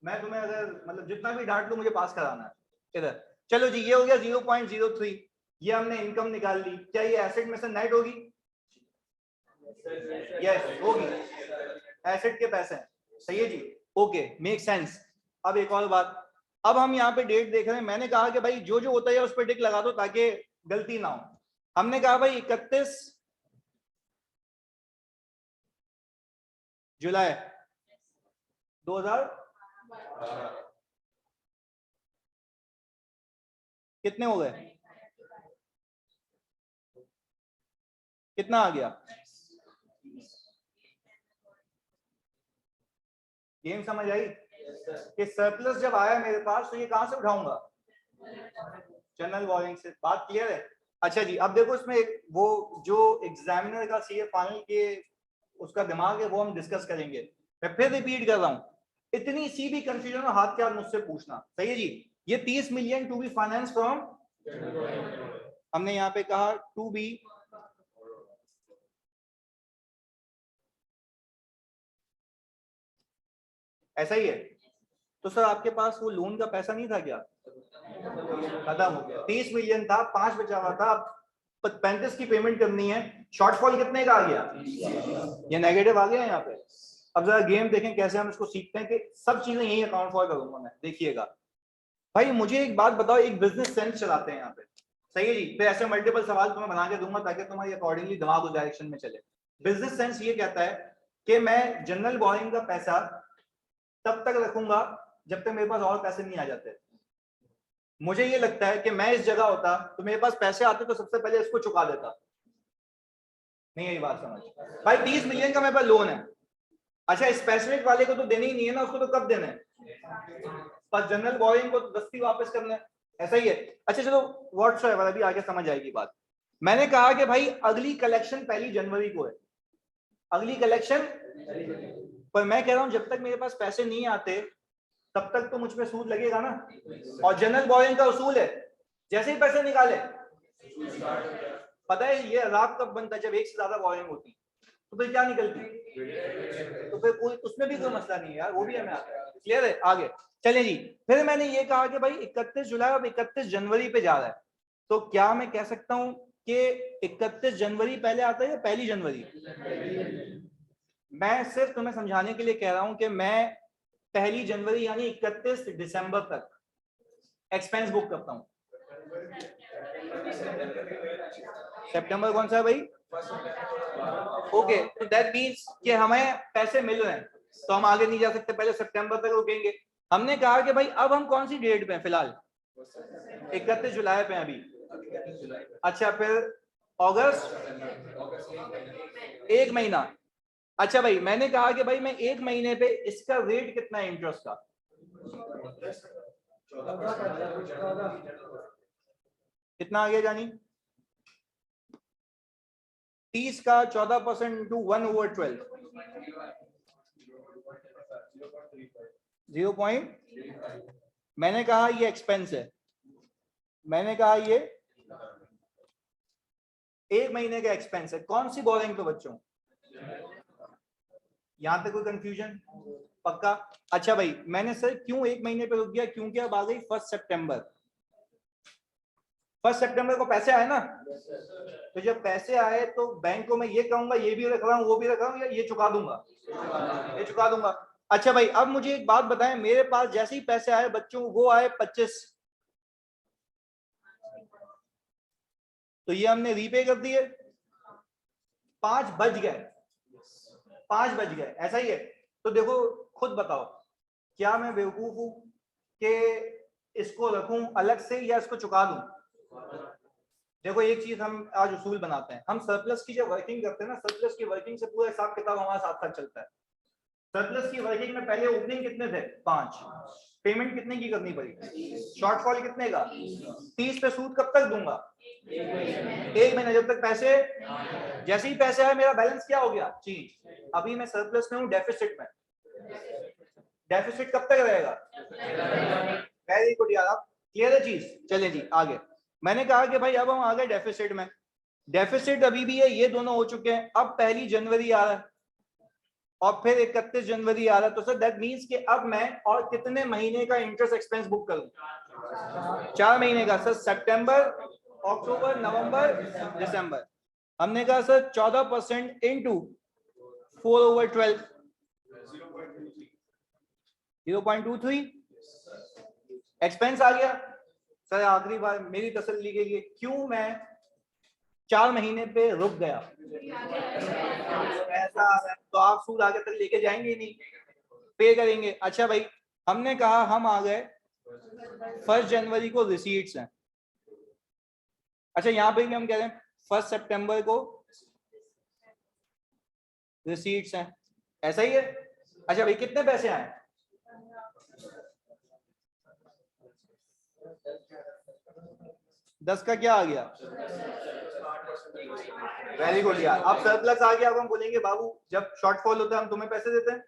मैं तुम्हें अगर मतलब जितना भी डांट लूं मुझे पास कराना है। इधर चलो जी, ये हो गया 0.03। ये हमने इनकम निकाल ली। क्या ये एसेट में से नेट होगी? यस होगी, एसेट के पैसे हैं। सही है जी, ओके मेक सेंस। अब एक और बात, अब हम यहाँ पे डेट देख रहे हैं। मैंने कहा कि भाई जो जो होता है उस पर टिक लगा दो ताकि गलती ना हो। हमने कहा भाई 31 जुलाई 2000 कितने हो गए, कितना आ गया? गेम समझ आई कि सरप्लस जब आया मेरे पास तो ये कहां से उठाऊंगा? जनरल बोरिंग से। बात क्लियर है? अच्छा जी, अब देखो इसमें वो जो एग्जामिनर का सीए फाइनल के उसका दिमाग है वो हम डिस्कस करेंगे। मैं फिर रिपीट कर रहा हूं, इतनी सी भी कंफ्यूजन हो हाथ के हाथ मुझसे पूछना। सही है जी। ये 30 million to be finance from, हमने यहाँ पे कहा टू बी ऐसा ही है। तो सर आपके पास वो लोन का पैसा नहीं था क्या? खत्म हो गया। 30 मिलियन था, 5 बचा हुआ था, 35 की पेमेंट करनी है। शॉर्टफॉल कितने का आ गया? ये नेगेटिव आ गया यहाँ पे। अब जरा गेम देखें कैसे हम इसको सीखते हैं कि सब चीजें यही अकाउंट फॉर करूंगा मैं। देखिएगा भाई, मुझे एक बात बताओ, एक बिजनेस सेंस चलाते हैं यहाँ पे। सही है जी। फिर ऐसे मल्टीपल सवाल तुम्हें बना के दूंगा ताकि तुम्हारी अकॉर्डिंगली दिमाग उस डायरेक्शन में चले। बिजनेस सेंस ये कहता है कि मैं जनरल बोरिंग का पैसा तब तक रखूंगा जब तक मेरे पास और पैसे नहीं आ जाते। मुझे ये लगता है कि मैं इस जगह होता तो मेरे पास पैसे आते तो सबसे पहले इसको चुका देता। नहीं यही बात समझ भाई, 30 मिलियन का मेरे पास लोन है। अच्छा स्पेसिफिक वाले को तो देने ही नहीं है ना, उसको तो कब देना है? पर जनरल बोरिंग को तो दस्ती वापस करना है। ऐसा ही है। अच्छा चलो व्हाट्सएवर, अभी आगे समझ आएगी बात। मैंने कहा कि भाई अगली कलेक्शन 1 जनवरी को है। अगली कलेक्शन, पर मैं कह रहा हूं जब तक मेरे पास पैसे नहीं आते तब तक तो मुझ पे सूद लगेगा ना। और जनरल बोरिंग का उसूल है जैसे ही पैसे निकाले, पता है ये रात कब बनता है? जब एक से ज्यादा बोरिंग होती तो फिर क्या निकलती? तो फिर कोई उसमें भी कोई मसला नहीं है यार, वो भी हमें आता है। क्लियर है? आगे चले जी। फिर मैंने ये कहा कि भाई 31 जुलाई और 31 जनवरी पे जा रहा है, तो क्या मैं कह सकता हूं कि 31 जनवरी पहले आता है या 1 जनवरी? मैं सिर्फ तुम्हें समझाने के लिए कह रहा हूं कि मैं 1 जनवरी यानी 31 दिसंबर तक एक्सपेंस बुक करता हूँ। सितंबर कौन सा है भाई? ओके, तो दैट मींस कि हमें पैसे मिल रहे हैं तो हम आगे नहीं जा सकते, पहले सितंबर तक रुकेंगे। हमने कहा कि भाई अब हम कौन सी डेट पे हैं फिलहाल? 31 जुलाई पे हैं अभी। अच्छा, फिर अगस्त 1 महीना। अच्छा भाई, मैंने कहा कि भाई मैं 1 महीने पे इसका रेट कितना है इंटरेस्ट का? कितना आ गया जानी? 30 का 14% इंटू 1/12 0. मैंने कहा ये एक्सपेंस है, मैंने कहा ये 1 महीने का एक्सपेंस है। कौन सी बोरिंग पे बच्चों? यहां तक कोई कंफ्यूजन? पक्का? अच्छा भाई, मैंने सर क्यों 1 महीने पे रुक गया? क्योंकि अब आ गई 1 सितंबर। 1 सितंबर को पैसे आए ना, तो जब पैसे आए तो बैंक को मैं ये कहूंगा ये भी रख रहा हूँ वो भी रख रहा हूँ, या ये चुका दूंगा? ये चुका दूंगा। अच्छा भाई, अब मुझे एक बात बताएं, मेरे पास जैसे ही पैसे आए बच्चों, वो आए 25, तो ये हमने रीपे कर दिए। 5 बच गए, 5 बच गए, ऐसा ही है। तो देखो खुद बताओ, क्या मैं बेवकूफ हूं कि इसको रखूं अलग से या इसको चुका दूं? देखो एक चीज हम आज उसूल बनाते हैं, हम सरप्लस की जब वर्किंग करते हैं ना, सरप्लस की वर्किंग से पूरा हिसाब किताब हमारा साथ साथ चलता है। सरप्लस की वर्किंग में पहले ओपनिंग कितने थे? 5। पेमेंट कितने की करनी पड़ी? शॉर्टफॉल कितने का? 30 पे सूद कब तक दूंगा? 1 महीना, जब तक पैसे, जैसे ही पैसे आए मेरा बैलेंस क्या हो गया? चेंज। अभी मैं सरप्लस में हूँ, डेफिसिट में। डेफिसिट कब तक रहेगा? वेरी गुड यार, आप क्लियर है चीज। चलिए जी आगे। मैंने कहा कि भाई अब हम आ गए डेफिसिट में। डेफिसिट अभी भी है, ये दोनों हो चुके हैं। अब 1 जनवरी आ रहा है और फिर 31 जनवरी आ रहा है, तो सर दैट मींस कि अब मैं और कितने महीने का इंटरेस्ट एक्सपेंस बुक करूं? 4 महीने का। सर सितंबर, अक्टूबर, नवंबर, दिसंबर। हमने कहा सर 14% इंटू 4/12 0.23 एक्सपेंस आ गया। सर आखिरी बार मेरी तसल्ली के लिए, क्यों मैं 4 महीने पे रुक गया? ऐसा आ रहा है तो आप सूद आगे तक लेके जाएंगे ही नहीं, पे करेंगे। अच्छा भाई, हमने कहा हम आ गए 1 जनवरी को रिसीट्स हैं। अच्छा यहाँ पे भी हम कह रहे हैं 1 सितंबर को रिसीट्स हैं, ऐसा ही है। अच्छा भाई, कितने पैसे आए? 10 का क्या आ गया? वेरी गुड यार। अब सरप्लस आ गया, अब हम बोलेंगे बाबू जब शॉर्टफॉल होता है हम तुम्हें पैसे देते हैं,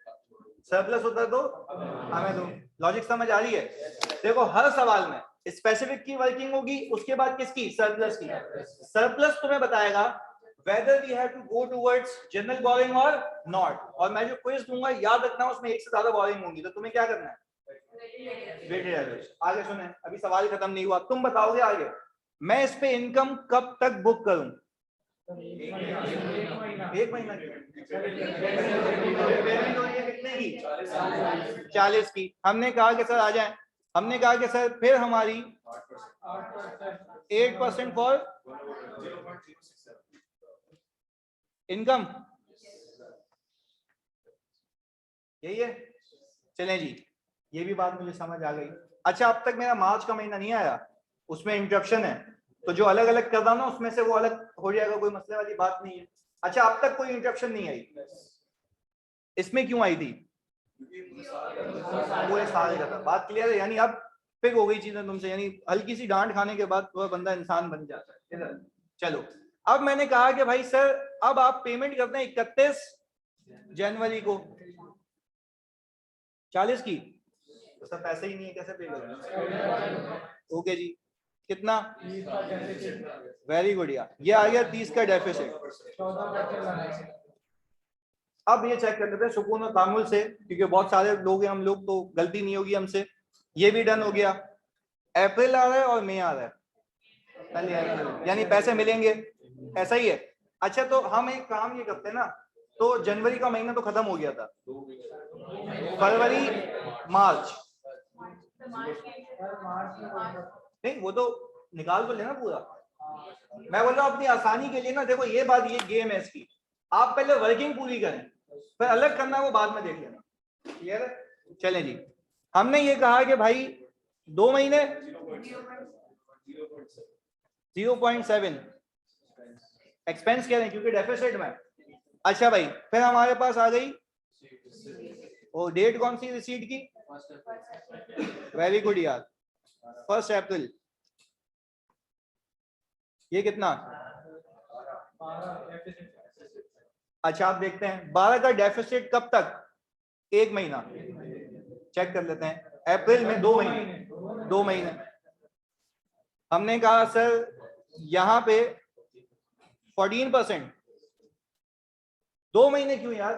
सरप्लस होता है तो हमें दो। लॉजिक समझ आ रही है? देखो हर सवाल में स्पेसिफिक की वर्किंग होगी, उसके बाद किसकी? सरप्लस की। सरप्लस तुम्हें बताएगा whether we have to go towards general borrowing or not। और मैं जो क्विज दूंगा याद रखना उसमें एक से ज्यादा borrowing होंगी, तो तुम्हें क्या करना है? Weighted average. आगे सुने, अभी सवाल खत्म नहीं हुआ, तुम बताओगे आगे। मैं इस पे इनकम कब तक बुक करूं? 1 महीना की। पेमेंट हो रही है कितने की? 40 की। हमने कहा कि सर आ जाए, हमने कहा कि सर फिर हमारी 8% फॉर इनकम, यही है। चलें जी, ये भी बात मुझे समझ आ गई। अच्छा अब तक मेरा मार्च का महीना नहीं आया, उसमें इंटरप्शन है, तो जो अलग अलग कर रहा हूं ना उसमें से वो अलग हो जाएगा, कोई मसले वाली बात नहीं है। अच्छा अब तक कोई इंटरप्शन नहीं आई, इसमें क्यों आई थी? पूरे साल का था। बात क्लियर है? यानी अब पिक हो गई चीजें तुमसे, यानी हल्की सी डांट खाने के बाद वह बंदा इंसान बन जाता है। इधर चलो, अब मैंने कहा कि भाई सर अब आप पेमेंट करते हैं 31 जनवरी को 40 की, तो सर पैसे ही नहीं है, कैसे पे करोगे? ओके जी, कितना? वेरी गुड यार, ये आ गया 30 का डेफिसिट। अब ये चेक कर लेते हैं सुकून और तामुल से, क्योंकि बहुत सारे लोग हैं हम लोग, तो गलती नहीं होगी हमसे। ये भी डन हो गया। अप्रैल आ रहा है और मई आ रहा है, यानी पैसे मिलेंगे, ऐसा ही है। अच्छा तो हम एक काम ये करते हैं ना, तो जनवरी का महीना तो खत्म हो गया था, फरवरी मार्च, नहीं वो तो निकाल तो लेना पूरा। मैं बोल रहा हूँ अपनी आसानी के लिए ना, देखो ये बात, ये गेम है इसकी, आप पहले वर्किंग पूरी करें, फिर अलग करना वो बाद में देख लेना, क्लियर है? चलें जी, हमने ये कहा कि भाई 2 महीने 0.7 एक्सपेंस कह रहे हैं क्योंकि डेफिसिट में। अच्छा भाई, फिर हमारे पास आ गई वो डेट कौन सी रिसीट की? वेरी गुड यार, 1 अप्रैल। ये कितना? अच्छा आप देखते हैं 12 का डेफिसिट कब तक? 1 महीना। चेक कर लेते हैं, अप्रैल में 2 महीने, 2 महीने। हमने कहा सर यहां पे 14%, 2 महीने क्यों यार?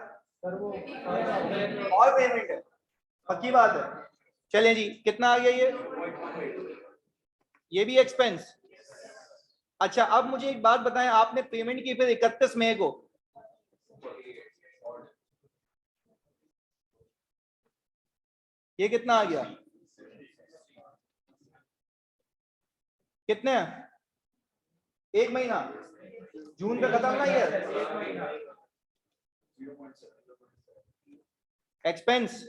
और पेमेंट है, पक्की बात है। चलें जी, कितना आ गया ये भी एक्सपेंस। अच्छा अब मुझे एक बात बताएं, आपने पेमेंट की फिर 31 मई को, ये कितना आ गया? कितने? 1 महीना, जून का खत्म ना ये एक्सपेंस।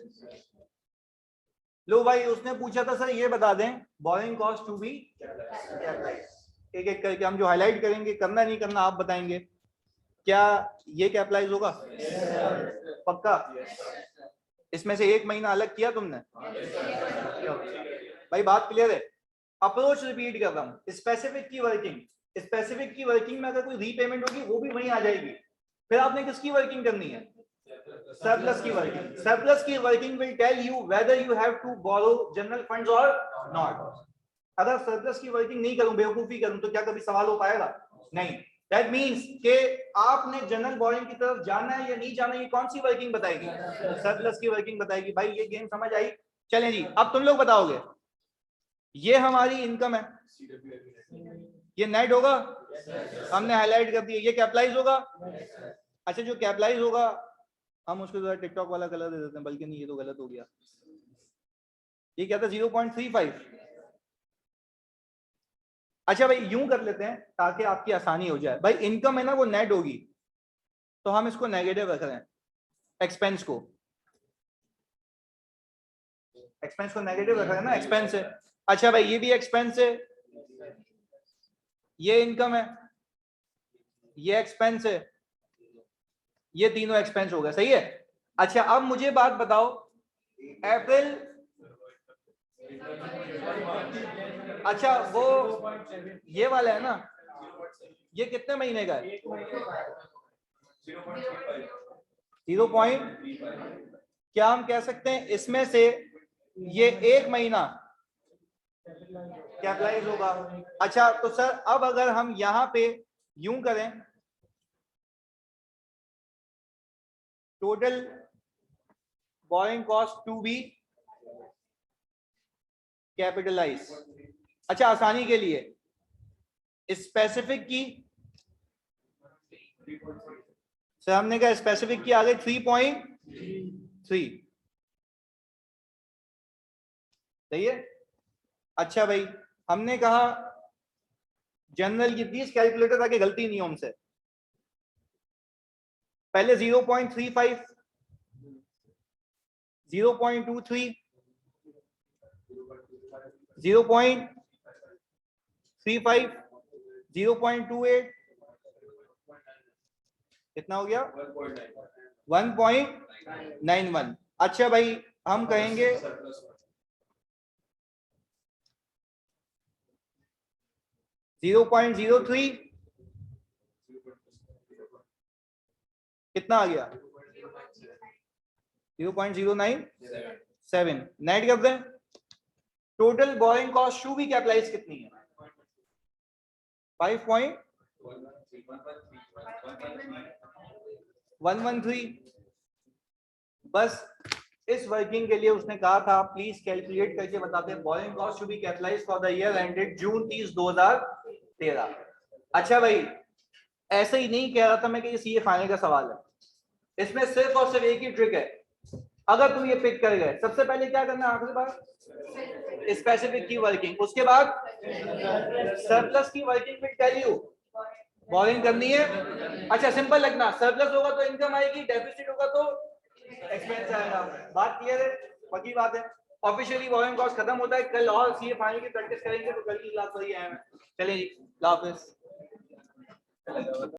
लो भाई, उसने पूछा था सर ये बता दें बोरिंग कॉस्ट टू बी, एक एक करके हम जो हाईलाइट करेंगे, करना नहीं करना आप बताएंगे, क्या ये कैपिटलाइज होगा? पक्का? इसमें से 1 महीना अलग किया तुमने? भाई बात क्लियर है? अप्रोच रिपीट कर रहा हूँ, स्पेसिफिक की वर्किंग, स्पेसिफिक की वर्किंग में अगर कोई रीपेमेंट होगी वो भी वहीं आ जाएगी, फिर आपने किसकी वर्किंग करनी है? सरप्लस की वर्किंग। सरप्लस की working will tell you whether you have to borrow general funds और नॉट। अगर सरप्लस की वर्किंग नहीं करूं, बेवकूफी करूं, तो क्या कभी सवाल हो पाएगा? नहीं। दैट मींस कि आपने जनरल बोरिंग की तरफ जाना है या नहीं जाना, ये कौन सी वर्किंग बताएगी? सरप्लस की वर्किंग बताएगी। भाई ये गेम समझ आई? चलें जी, अब तुम लोग बताओगे, ये हमारी इनकम है, ये नेट होगा, हमने हाईलाइट कर दिया, ये कैपिटलाइज होगा। अच्छा जो कैपिटलाइज होगा हम उसको जरा टिकटॉक वाला कलर दे देते हैं, बल्कि नहीं ये तो गलत हो गया, ये क्या था? 0.35। अच्छा भाई यूं कर लेते हैं ताकि आपकी आसानी हो जाए। भाई इनकम है ना वो नेट होगी, तो हम इसको नेगेटिव रख रहे हैं, एक्सपेंस को, एक्सपेंस को नेगेटिव रख रहे हैं ना, एक्सपेंस है। अच्छा भाई ये भी एक्सपेंस है, ये इनकम है, ये एक्सपेंस है, ये तीनों एक्सपेंस हो गए, सही है? अच्छा अब मुझे बात बताओ, अप्रैल, अच्छा वो ये वाला है ना, ये कितने महीने का है? 0. क्या हम कह सकते हैं इसमें से ये 1 महीना कैपिटलाइज होगा? अच्छा तो सर अब अगर हम यहां पे यूं करें, total borrowing cost to be capitalize. अच्छा आसानी के लिए स्पेसिफिक की, सर हमने कहा स्पेसिफिक की आ गई 3.3, सही है? अच्छा भाई हमने कहा जनरल की, प्लीज कैलकुलेटर ताकि गलती नहीं हो हमसे, पहले 0.35, 0.23, 0.35, 0.28, कितना हो गया? 1.91। अच्छा भाई हम कहेंगे 0.03, कितना आ गया? 0.097। नेट कर दें, total borrowing cost to be capitalize कितनी है? 5.113। बस इस वर्किंग के लिए उसने कहा था प्लीज कैलकुलेट करके बताते हैं borrowing cost to be capitalise for the year ended June 30, 2013। अच्छा भाई ऐसे ही नहीं कह रहा था मैं कि ये सीए फाइनल का सवाल है, इसमें सिर्फ और सिर्फ एक ही ट्रिक है, अगर तुम ये पिक कर गए, सबसे पहले क्या करना है, आखिरी बार स्पेसिफिक की वर्किंग, उसके बाद सरप्लस की working will tell you borrowing करनी है। अच्छा सिंपल लगना, सरप्लस होगा तो इनकम आएगी, डेफिसिट होगा तो एक्सपेंस आएगा। बात क्लियर है, पक्की बात है। ऑफिशियली बोरिंग कॉस्ट खत्म होता है, कल और सीए फाइनल की प्रैक्टिस करेंगे तो कल की क्लास वही है। चलिए जी, अल्लाह हाफिज़।